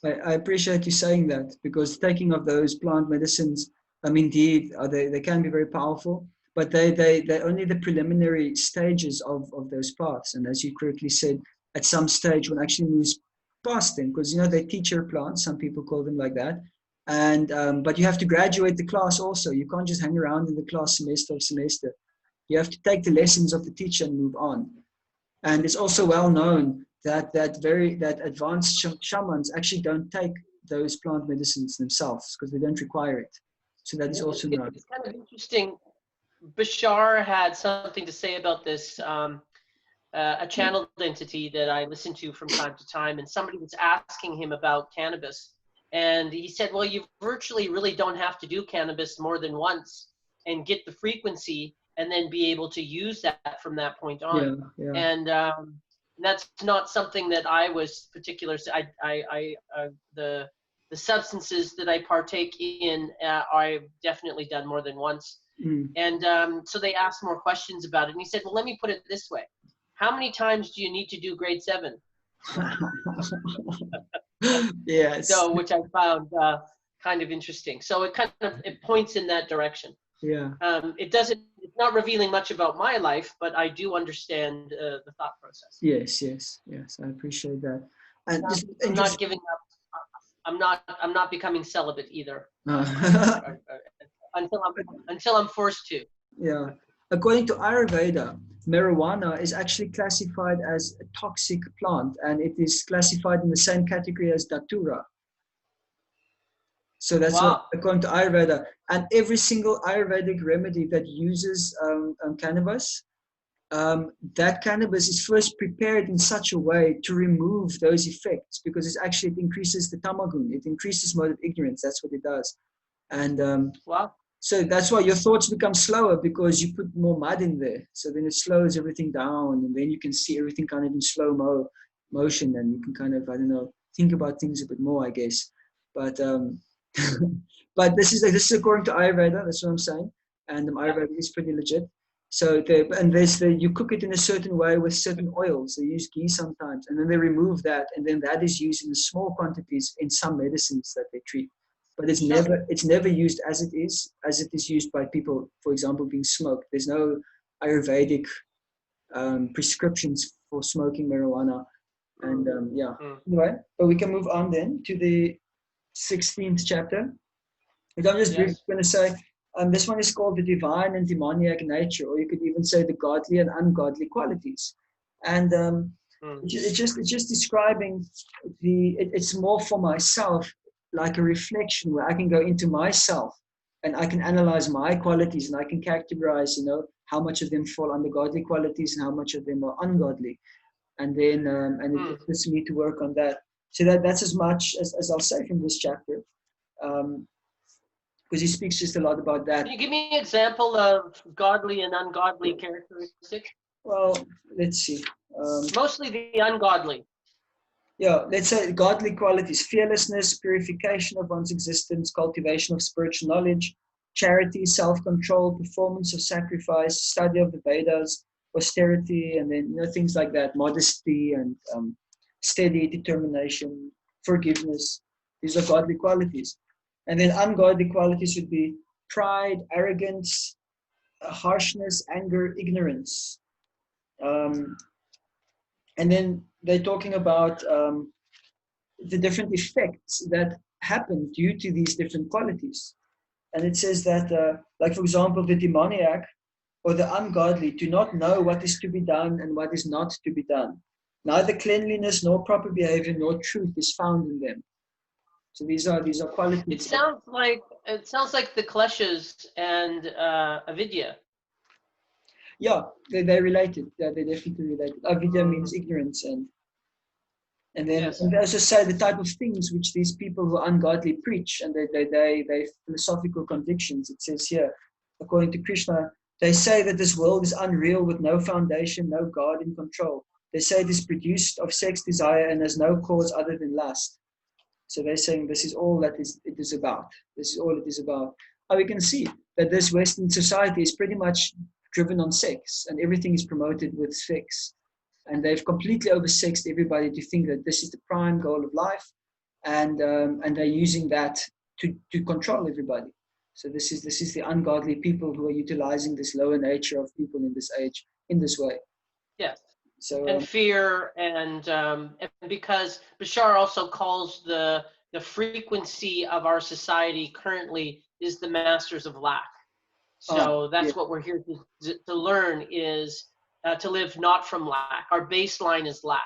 that. I appreciate you saying that, because taking of those plant medicines, indeed, they can be very powerful. but they're only the preliminary stages of those paths. And as you correctly said, at some stage one actually moves past them, because they're teacher plants, some people call them like that. And but you have to graduate the class also. You can't just hang around in the class semester of semester. You have to take the lessons of the teacher and move on. And it's also well known that advanced shamans actually don't take those plant medicines themselves, because they don't require it. So that is also known. It's kind of interesting. Bashar had something to say about this. A channeled entity that I listen to from time to time, and somebody was asking him about cannabis, and he said, well, you virtually really don't have to do cannabis more than once and get the frequency, and then be able to use that from that point on. Yeah. And that's not something that I was particular. The substances that I partake in, I've definitely done more than once. And so they asked more questions about it, and he said, well, let me put it this way. How many times do you need to do grade 7? Yes. So, which I found kind of interesting. So it points in that direction. Yeah. It's not revealing much about my life, but I do understand the thought process. Yes. I appreciate that. And I'm not giving up. I'm not becoming celibate either. Until I'm forced to. Yeah. According to Ayurveda, marijuana is actually classified as a toxic plant, and it is classified in the same category as datura. So that's what, according to Ayurveda. And every single Ayurvedic remedy that uses cannabis, that cannabis is first prepared in such a way to remove those effects, because it increases the tamagun, it increases mode of ignorance. That's what it does. And so that's why your thoughts become slower, because you put more mud in there. So then it slows everything down, and then you can see everything kind of in slow motion, and you can kind of, think about things a bit more, I guess. But but this is according to Ayurveda. That's what I'm saying, and Ayurveda is pretty legit. So you cook it in a certain way with certain oils. They use ghee sometimes, and then they remove that, and then that is used in small quantities in some medicines that they treat. But it's never used as it is used by people, for example, being smoked. There's no Ayurvedic prescriptions for smoking marijuana. And anyway, but we can move on then to the 16th chapter. And I'm just briefly going to say, this one is called the divine and demoniac nature, or you could even say the godly and ungodly qualities. And it's just describing it's more for myself, like a reflection where I can go into myself and I can analyze my qualities, and I can categorize, how much of them fall under godly qualities and how much of them are ungodly. And then, it puts me to work on that. So that's as much as I'll say from this chapter, because he speaks just a lot about that. Can you give me an example of godly and ungodly characteristics? Well, let's see. Mostly the ungodly. Yeah, let's say godly qualities: fearlessness, purification of one's existence, cultivation of spiritual knowledge, charity, self-control, performance of sacrifice, study of the Vedas, austerity, and then things like that, modesty and steady determination, forgiveness. These are godly qualities. And then ungodly qualities would be pride, arrogance, harshness, anger, ignorance. And then they're talking about the different effects that happen due to these different qualities. And it says that, like, for example, the demoniac or the ungodly do not know what is to be done and what is not to be done. Neither cleanliness nor proper behavior nor truth is found in them. So these are qualities. It sounds like the kleshas and avidya. Yeah, they're related. Yeah, they're definitely related. Avidya means ignorance, and then and they also say the type of things which these people who are ungodly preach, and they philosophical convictions. It says here, according to Krishna, they say that this world is unreal with no foundation, no God in control. They say it is produced of sex desire and has no cause other than lust. So they're saying this is all that it is about. This is all it is about. We can see that this Western society is pretty much driven on sex, and everything is promoted with sex. And they've completely oversexed everybody to think that this is the prime goal of life, and they're using that to control everybody. So this is the ungodly people who are utilizing this lower nature of people in this age in this way. Yes. So And fear, and because Bashar also calls the frequency of our society currently is the masters of lack. So yeah. that's what we're here to learn, is to live not from lack. Our baseline is lack.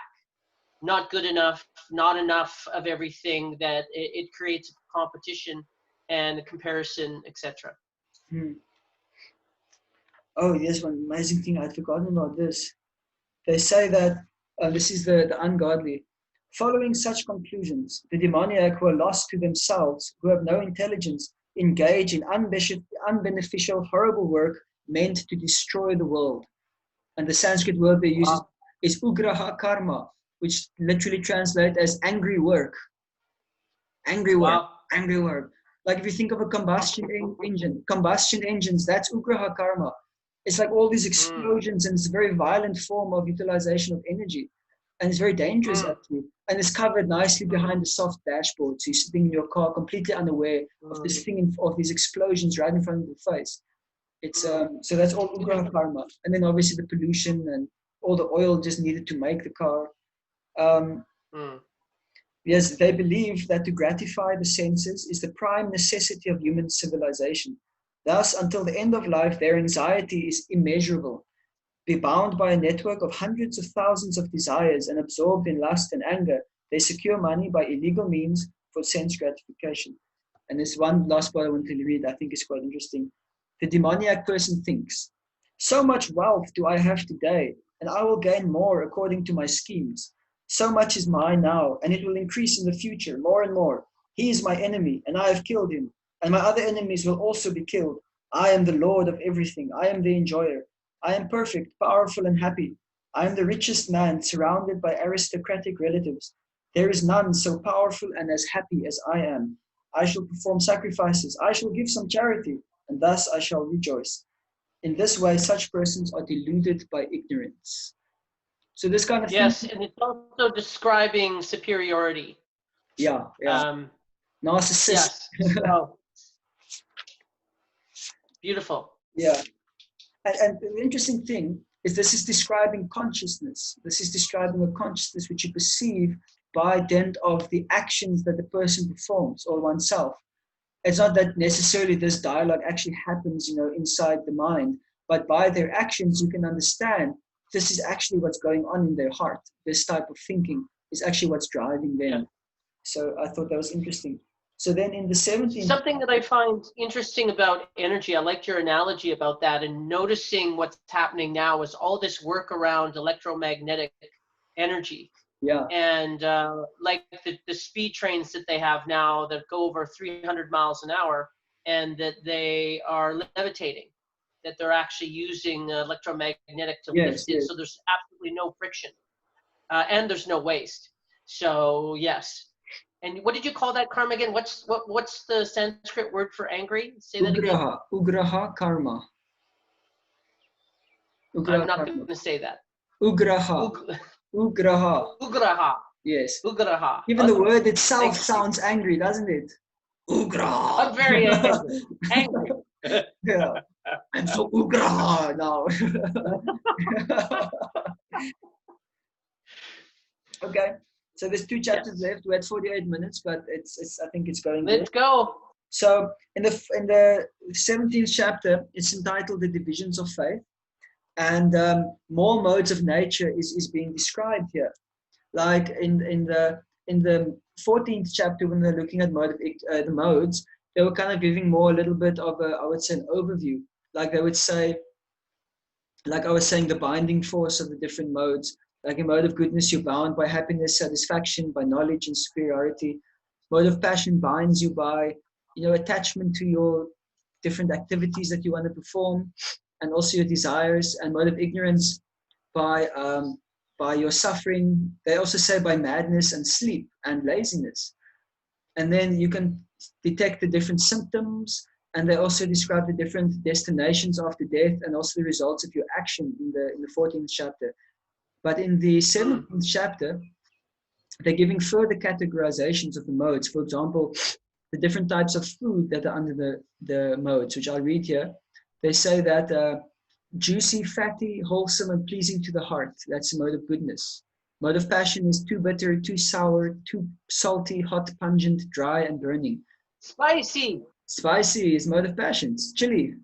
Not good enough, not enough of everything, that it creates competition and comparison, etc. Hmm. Oh, yes, one amazing thing I'd forgotten about this. They say that this is the ungodly. Following such conclusions, the demoniac who are lost to themselves, who have no intelligence, engage in unbeneficial, horrible work meant to destroy the world. And the Sanskrit word they use is ugraha karma, which literally translates as angry work. Angry work, Wow. angry work. Like if you think of a combustion engines, that's ugraha karma. It's like all these explosions, and it's a very violent form of utilization of energy. And it's very dangerous actually. And it's covered nicely behind the soft dashboard. So you're sitting in your car completely unaware of this thing, of these explosions right in front of your face. It's so that's all ugraha karma. And then obviously the pollution and all the oil just needed to make the car. Yes, they believe that to gratify the senses is the prime necessity of human civilization. Thus, until the end of life, their anxiety is immeasurable. Be bound by a network of hundreds of thousands of desires and absorbed in lust and anger, they secure money by illegal means for sense gratification. And there's one last part I want to read, I think is quite interesting. The demoniac person thinks, so much wealth do I have today, and I will gain more according to my schemes. So much is mine now, and it will increase in the future more and more. He is my enemy, and I have killed him, and my other enemies will also be killed. I am the Lord of everything. I am the enjoyer. I am perfect, powerful, and happy. I am the richest man, surrounded by aristocratic relatives. There is none so powerful and as happy as I am. I shall perform sacrifices. I shall give some charity, and thus I shall rejoice. In this way, such persons are deluded by ignorance. So this kind of Yes, thing. and it's also describing superiority. Yeah. Narcissist. Yes. So beautiful. Yeah. And the interesting thing is this is describing consciousness. This is describing a consciousness which you perceive by dint of the actions that the person performs or oneself. It's not that necessarily this dialogue actually happens, inside the mind, but by their actions you can understand this is actually what's going on in their heart. This type of thinking is actually what's driving them. Yeah. So I thought that was interesting. So then in the 17th... Something that I find interesting about energy, I liked your analogy about that, and noticing what's happening now is all this work around electromagnetic energy. Yeah. And like the speed trains that they have now that go over 300 miles an hour, and that they are levitating, that they're actually using electromagnetic to lift it. So there's absolutely no friction, and there's no waste. So yes. And what did you call that karma again? What's the Sanskrit word for angry? Say that again. Ugraha karma. I'm not going to say that. Ugraha. Ugraha. Yes. Ugraha. Even the word itself sounds angry, doesn't it? Ugraha. I'm very angry. Angry. Yeah. I'm so ugraha now. Okay. So there's 2 chapters left. We're at 48 minutes, but it's I think it's going good. Let's go. So in the 17th chapter, it's entitled The Divisions of Faith, and more modes of nature is being described here. Like in the 14th chapter, when they're looking at the modes, they were kind of giving more a little bit of I would say an overview. Like they would say, like I was saying, the binding force of the different modes. Like in mode of goodness, you're bound by happiness, satisfaction, by knowledge and superiority. Mode of passion binds you by, attachment to your different activities that you want to perform, and also your desires. And mode of ignorance by your suffering. They also say by madness and sleep and laziness. And then you can detect the different symptoms. And they also describe the different destinations after death, and also the results of your action in the 14th chapter. But in the 17th chapter, they're giving further categorizations of the modes. For example, the different types of food that are under the modes, which I'll read here. They say that juicy, fatty, wholesome, and pleasing to the heart. That's the mode of goodness. Mode of passion is too bitter, too sour, too salty, hot, pungent, dry, and burning. Spicy. Spicy is mode of passion. It's chili.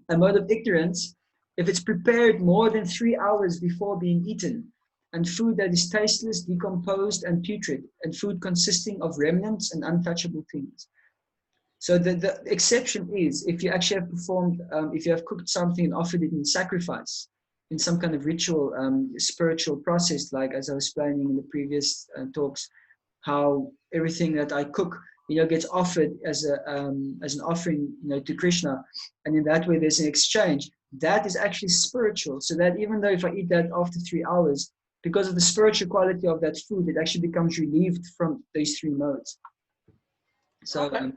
A mode of ignorance, if it's prepared more than 3 hours before being eaten, and food that is tasteless, decomposed, and putrid, and food consisting of remnants and untouchable things. So the exception is if you actually have performed, if you have cooked something and offered it in sacrifice, in some kind of ritual, spiritual process, like as I was explaining in the previous talks, how everything that I cook, gets offered as an offering, to Krishna, and in that way there's an exchange. That is actually spiritual. So that even though if I eat that after 3 hours, because of the spiritual quality of that food, it actually becomes relieved from these 3 modes. So. Okay.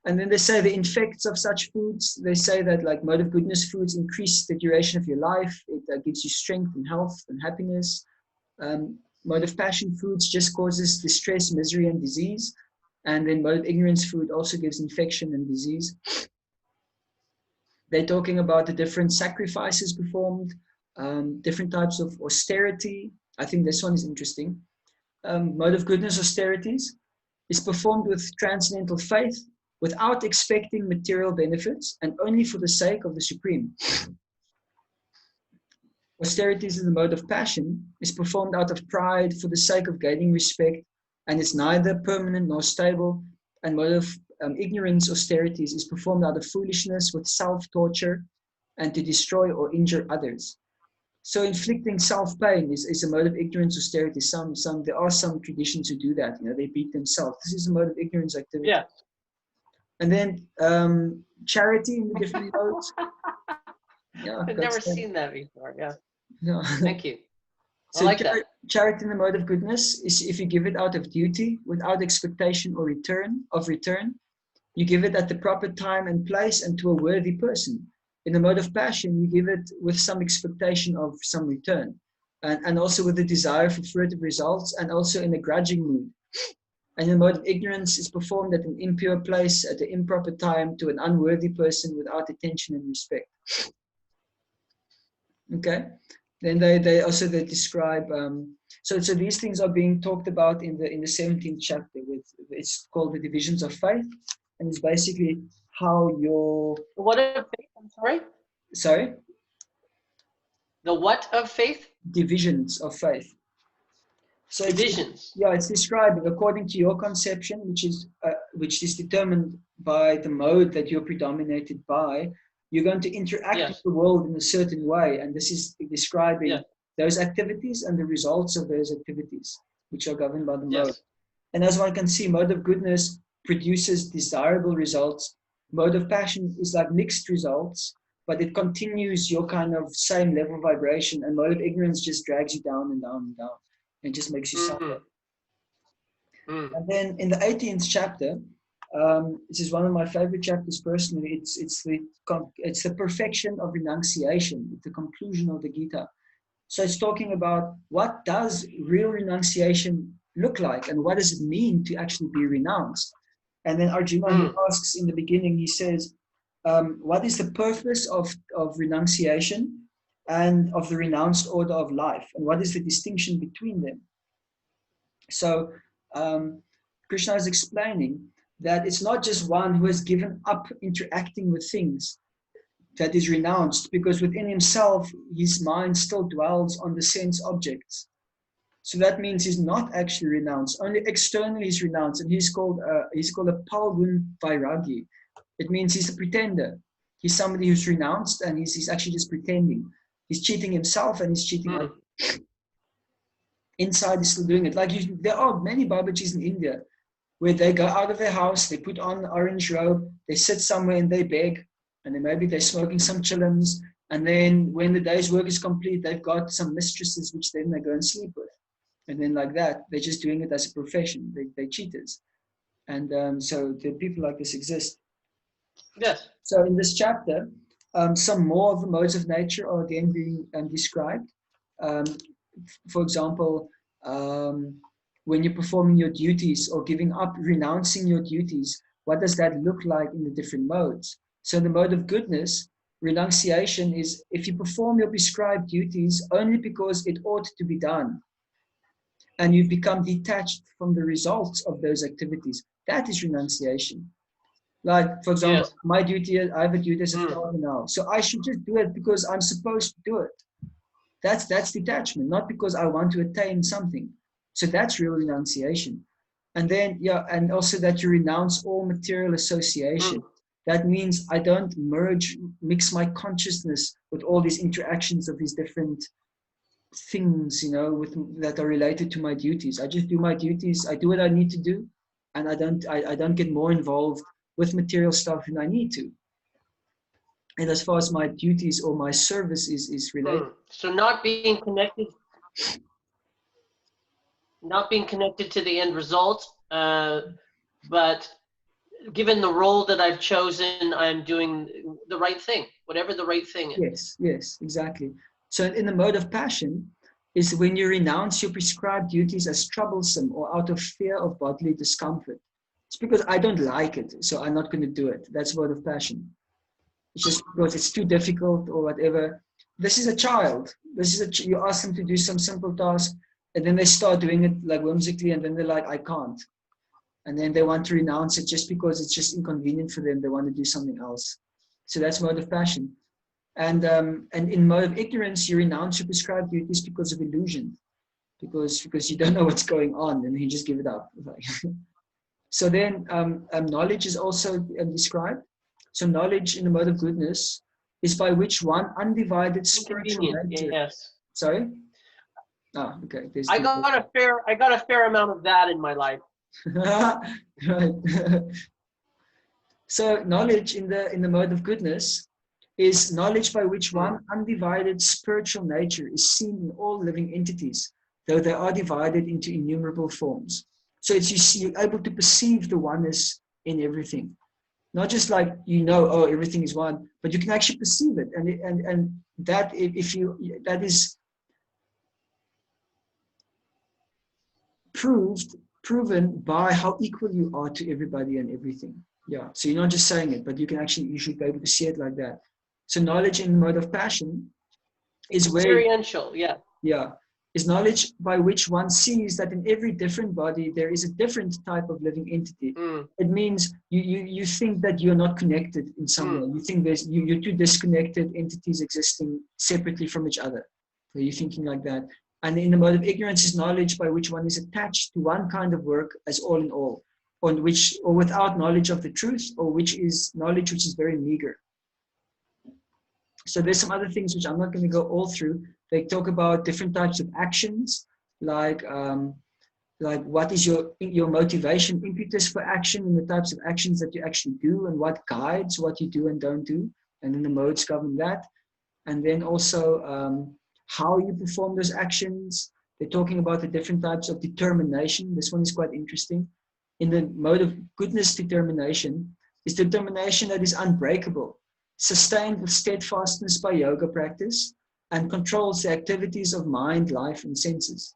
And then they say the effects of such foods, they say that like mode of goodness foods increase the duration of your life. It gives you strength and health and happiness. Mode of passion foods just causes distress, misery, and disease. And then mode of ignorance food also gives infection and disease. They're talking about the different sacrifices performed, different types of austerity. I think this one is interesting. Mode of goodness austerities is performed with transcendental faith, without expecting material benefits and only for the sake of the Supreme. Austerities in the mode of passion is performed out of pride for the sake of gaining respect, and is neither permanent nor stable. And mode of ignorance austerities is performed out of foolishness with self-torture and to destroy or injure others. So inflicting self-pain is a mode of ignorance austerity. There are some traditions who do that. They beat themselves. This is a mode of ignorance activity. Yeah. And then charity in the different modes. Yeah, I've never seen that before. Yeah. No. Thank you. So I like that. Charity in the mode of goodness is if you give it out of duty, without expectation or return. You give it at the proper time and place and to a worthy person. In the mode of passion, you give it with some expectation of some return, and also with the desire for further results, and also in a grudging mood. And the mode of ignorance is performed at an impure place, at the improper time, to an unworthy person without attention and respect. Okay. Then they also describe. So these things are being talked about in the 17th chapter. It's called the divisions of faith, and it's basically how your. What of faith? I'm sorry. Sorry. The what of faith? Divisions of faith. So divisions. It's describing according to your conception, which is determined by the mode that you're predominated by. You're going to interact with the world in a certain way, and this is describing those activities and the results of those activities, which are governed by the mode. And as one can see, mode of goodness produces desirable results. Mode of passion is like mixed results, but it continues your kind of same level of vibration, and mode of ignorance just drags you down and down and down. It just makes you suffer. And then in the 18th chapter, this is one of my favorite chapters personally. It's the perfection of renunciation. It's the conclusion of the Gita. So it's talking about what does real renunciation look like, and what does it mean to actually be renounced. And then Arjuna he asks in the beginning, he says, what is the purpose of renunciation and of the renounced order of life, and what is the distinction between them? So Krishna is explaining that it's not just one who has given up interacting with things that is renounced, because within himself his mind still dwells on the sense objects. So that means he's not actually renounced. Only externally he's renounced, and he's called a Palgun Vairagi. It means he's a pretender. He's somebody who's renounced, and he's actually just pretending. He's cheating himself, and he's cheating others. Inside he's still doing it. Like there are many Babajis in India where they go out of their house, they put on an orange robe, they sit somewhere and they beg, and then maybe they're smoking some chillums, and then when the day's work is complete, they've got some mistresses which then they go and sleep with. And then like that, they're just doing it as a profession. They're cheaters. And so the people like this exist. Yes. So in this chapter, some more of the modes of nature are again being described. For example, when you're performing your duties or giving up, renouncing your duties, what does that look like in the different modes? So the mode of goodness, renunciation is if you perform your prescribed duties only because it ought to be done, and you become detached from the results of those activities, that is renunciation. Like, for example, Yes. my duty, I have a duty as a Mm. father now. So I should just do it because I'm supposed to do it. That's detachment, not because I want to attain something. So that's real renunciation. And then, yeah, and also that you renounce all material association. Mm. That means I don't mix my consciousness with all these interactions of these different things, that are related to my duties. I just do my duties. I do what I need to do, and I don't get more involved with material stuff than I need to. And as far as my duties or my service is related. So not being connected to the end result, but given the role that I've chosen, I'm doing the right thing, whatever the right thing is. Yes, exactly. So in the mode of passion is when you renounce your prescribed duties as troublesome or out of fear of bodily discomfort. It's because I don't like it, so I'm not going to do it. That's mode of passion. It's just because it's too difficult or whatever. This is a child. You ask them to do some simple task, and then they start doing it like whimsically, and then they're like, I can't. And then they want to renounce it just because it's just inconvenient for them. They want to do something else. So that's mode of passion. And in mode of ignorance, you renounce your prescribed duties because of illusion, because you don't know what's going on, and you just give it up. So then knowledge is also described. So knowledge in the mode of goodness is by which one undivided spiritual Inconvenient, nature. yes. Sorry? Ah, okay. I got a fair amount of that in my life. Right. So knowledge in the mode of goodness is knowledge by which one undivided spiritual nature is seen in all living entities, though they are divided into innumerable forms. So you're able to perceive the oneness in everything. Not just like, oh, everything is one, but you can actually perceive it. And that, that is proven by how equal you are to everybody and everything. Yeah. So you're not just saying it, but you should be able to see it like that. So knowledge in the mode of passion is where, experiential, yeah. Yeah, is knowledge by which one sees that in every different body there is a different type of living entity. It means you think that you're not connected in some way. You think you're two disconnected entities existing separately from each other. So you're thinking like that. And in the mode of ignorance is knowledge by which one is attached to one kind of work as all in all, or without knowledge of the truth, or which is knowledge which is very meager. So there's some other things which I'm not going to go all through. They talk about different types of actions, like what is your motivation, impetus for action, and the types of actions that you actually do, and what guides what you do and don't do, and then the modes govern that. And then also how you perform those actions. They're talking about the different types of determination. This one is quite interesting. In the mode of goodness, determination is determination that is unbreakable, sustained with steadfastness by yoga practice, and controls the activities of mind, life, and senses.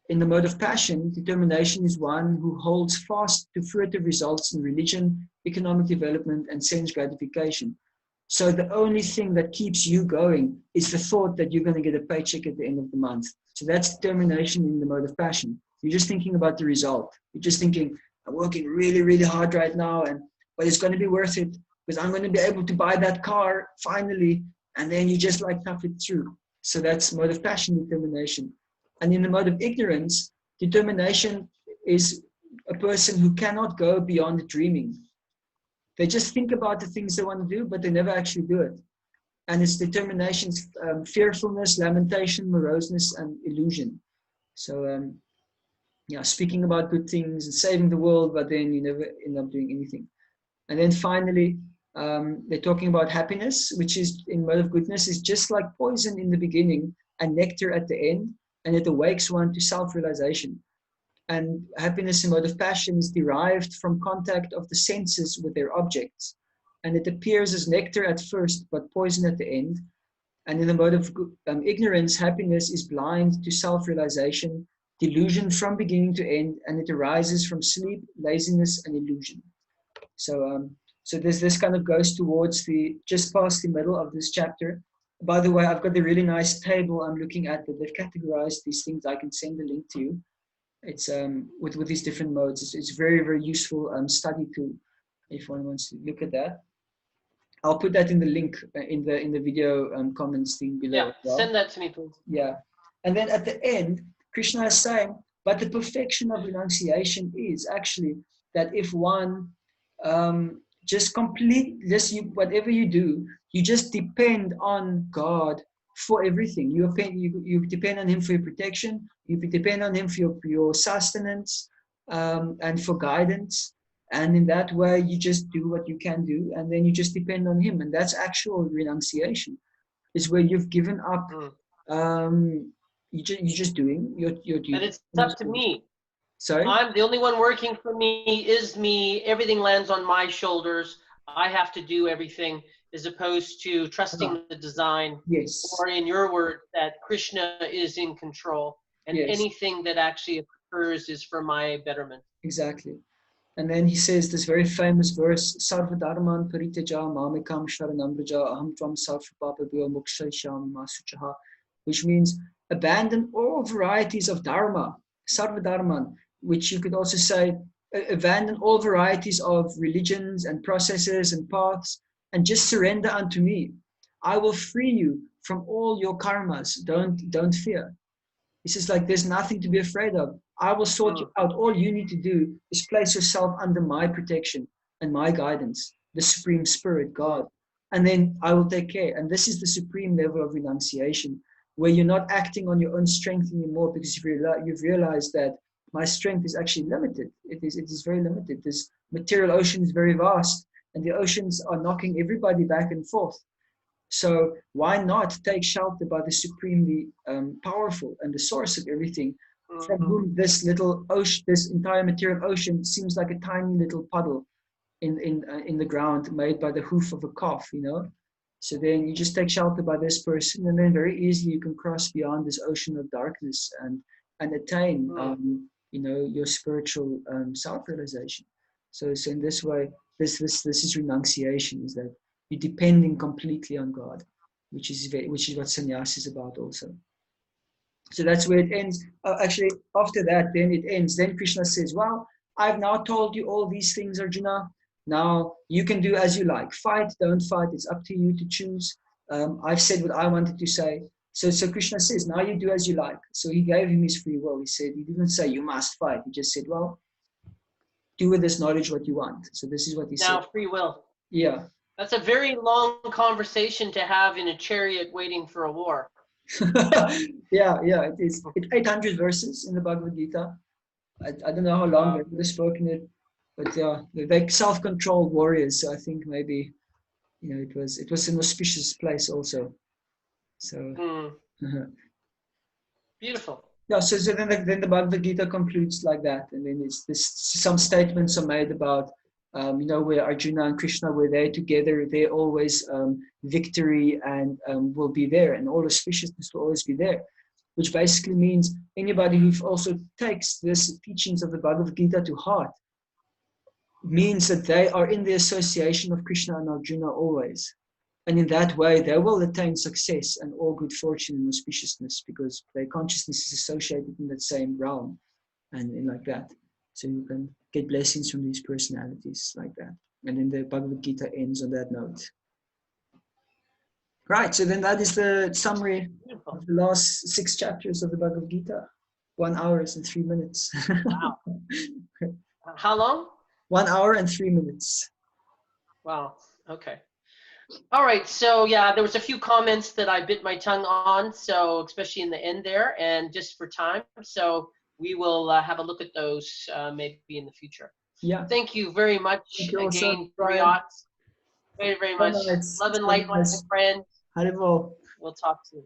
In the mode of passion, determination is one who holds fast to fruitive results in religion, economic development, and sense gratification. So the only thing that keeps you going is the thought that you're going to get a paycheck at the end of the month. So that's determination in the mode of passion. You're just thinking about the result. You're just thinking, I'm working really, really hard right now, but it's going to be worth it because I'm going to be able to buy that car finally. And then you just like tough it through. So that's mode of passion, determination. And in the mode of ignorance, determination is a person who cannot go beyond dreaming. They just think about the things they want to do, but they never actually do it. And it's determination, fearfulness, lamentation, moroseness, and illusion. So, speaking about good things and saving the world, but then you never end up doing anything. And then finally, they're talking about happiness, which is in mode of goodness, is just like poison in the beginning and nectar at the end, and it awakes one to self-realization. And happiness in mode of passion is derived from contact of the senses with their objects. And it appears as nectar at first, but poison at the end. And in the mode of ignorance, happiness is blind to self-realization delusion from beginning to end, and it arises from sleep, laziness, and illusion. So this kind of goes towards just past the middle of this chapter. By the way, I've got a really nice table I'm looking at that they've categorized these things. I can send the link to you. It's with these different modes. It's very, very useful study tool if one wants to look at that. I'll put that in the link in the video comments thing below. Yeah, well. Send that to me, please. Yeah, and then at the end, Krishna is saying, but the perfection of renunciation is actually that if one whatever you do, you just depend on God for everything. You depend on Him for your protection. You depend on Him for your sustenance and for guidance. And in that way, you just do what you can do, and then you just depend on Him. And that's actual renunciation. It's where you've given up. You're just doing your duty. And it's up to me. Sorry? I'm the only one working for me, is me. Everything lands on my shoulders. I have to do everything, as opposed to trusting the design. Yes. Or in your word, that Krishna is in control. And anything that actually occurs is for my betterment. Exactly. And then he says this very famous verse, Sarva Dharman Pariteja Mamekam Sharanam Vraja Aham Tvam Sarvapapabhyo Mokshayashami Masuchaha, which means abandon all varieties of dharma, Sarva Dharman, which you could also say abandon all varieties of religions and processes and paths, and just surrender unto me. I will free you from all your karmas. Don't fear. He says, like, there's nothing to be afraid of. I will sort you out. All you need to do is place yourself under my protection and my guidance, the Supreme Spirit, God. And then I will take care. And this is the supreme level of renunciation, where you're not acting on your own strength anymore, because you've realized that my strength is actually limited. It is very limited. This material ocean is very vast, and the oceans are knocking everybody back and forth. So why not take shelter by the supremely powerful and the source of everything, from whom this little ocean, this entire material ocean, seems like a tiny little puddle in the ground made by the hoof of a calf, you know? So then you just take shelter by this person, and then very easily you can cross beyond this ocean of darkness and attain, your spiritual self-realization. So in this way, this is renunciation, is that you're depending completely on God, which is what sannyas is about also. So that's where it ends. Actually, after that, then it ends. Then Krishna says, well, I've now told you all these things, Arjuna. Now you can do as you like. Fight, don't fight. It's up to you to choose. I've said what I wanted to say. So Krishna says, now you do as you like. So he gave him his free will. He didn't say you must fight. He just said, well, do with this knowledge what you want. So this is what he said. Now free will. Yeah. That's a very long conversation to have in a chariot waiting for a war. yeah, it is. It's 800 verses in the Bhagavad Gita. I don't know how long they would have spoken it, but they're self-controlled warriors. So I think maybe, it was an auspicious place also. So beautiful. Yeah. So then the Bhagavad Gita concludes like that, and then some statements are made about. Where Arjuna and Krishna were there together, they're always victory and will be there, and all auspiciousness will always be there, which basically means anybody who also takes this teachings of the Bhagavad Gita to heart means that they are in the association of Krishna and Arjuna always. And in that way, they will attain success and all good fortune and auspiciousness, because their consciousness is associated in that same realm and like that. So you can get blessings from these personalities like that. And then the Bhagavad Gita ends on that note. Right, so then that is the summary of the last 6 chapters of the Bhagavad Gita. 1 hour and 3 minutes. Wow. How long? 1 hour and 3 minutes. Wow, okay. All right, so yeah, there was a few comments that I bit my tongue on, so especially in the end there, and just for time. So we will have a look at those maybe in the future. Yeah. Thank you very much again, Priyat. Very, very much. Love and light, my friend. Haribo. We'll talk soon.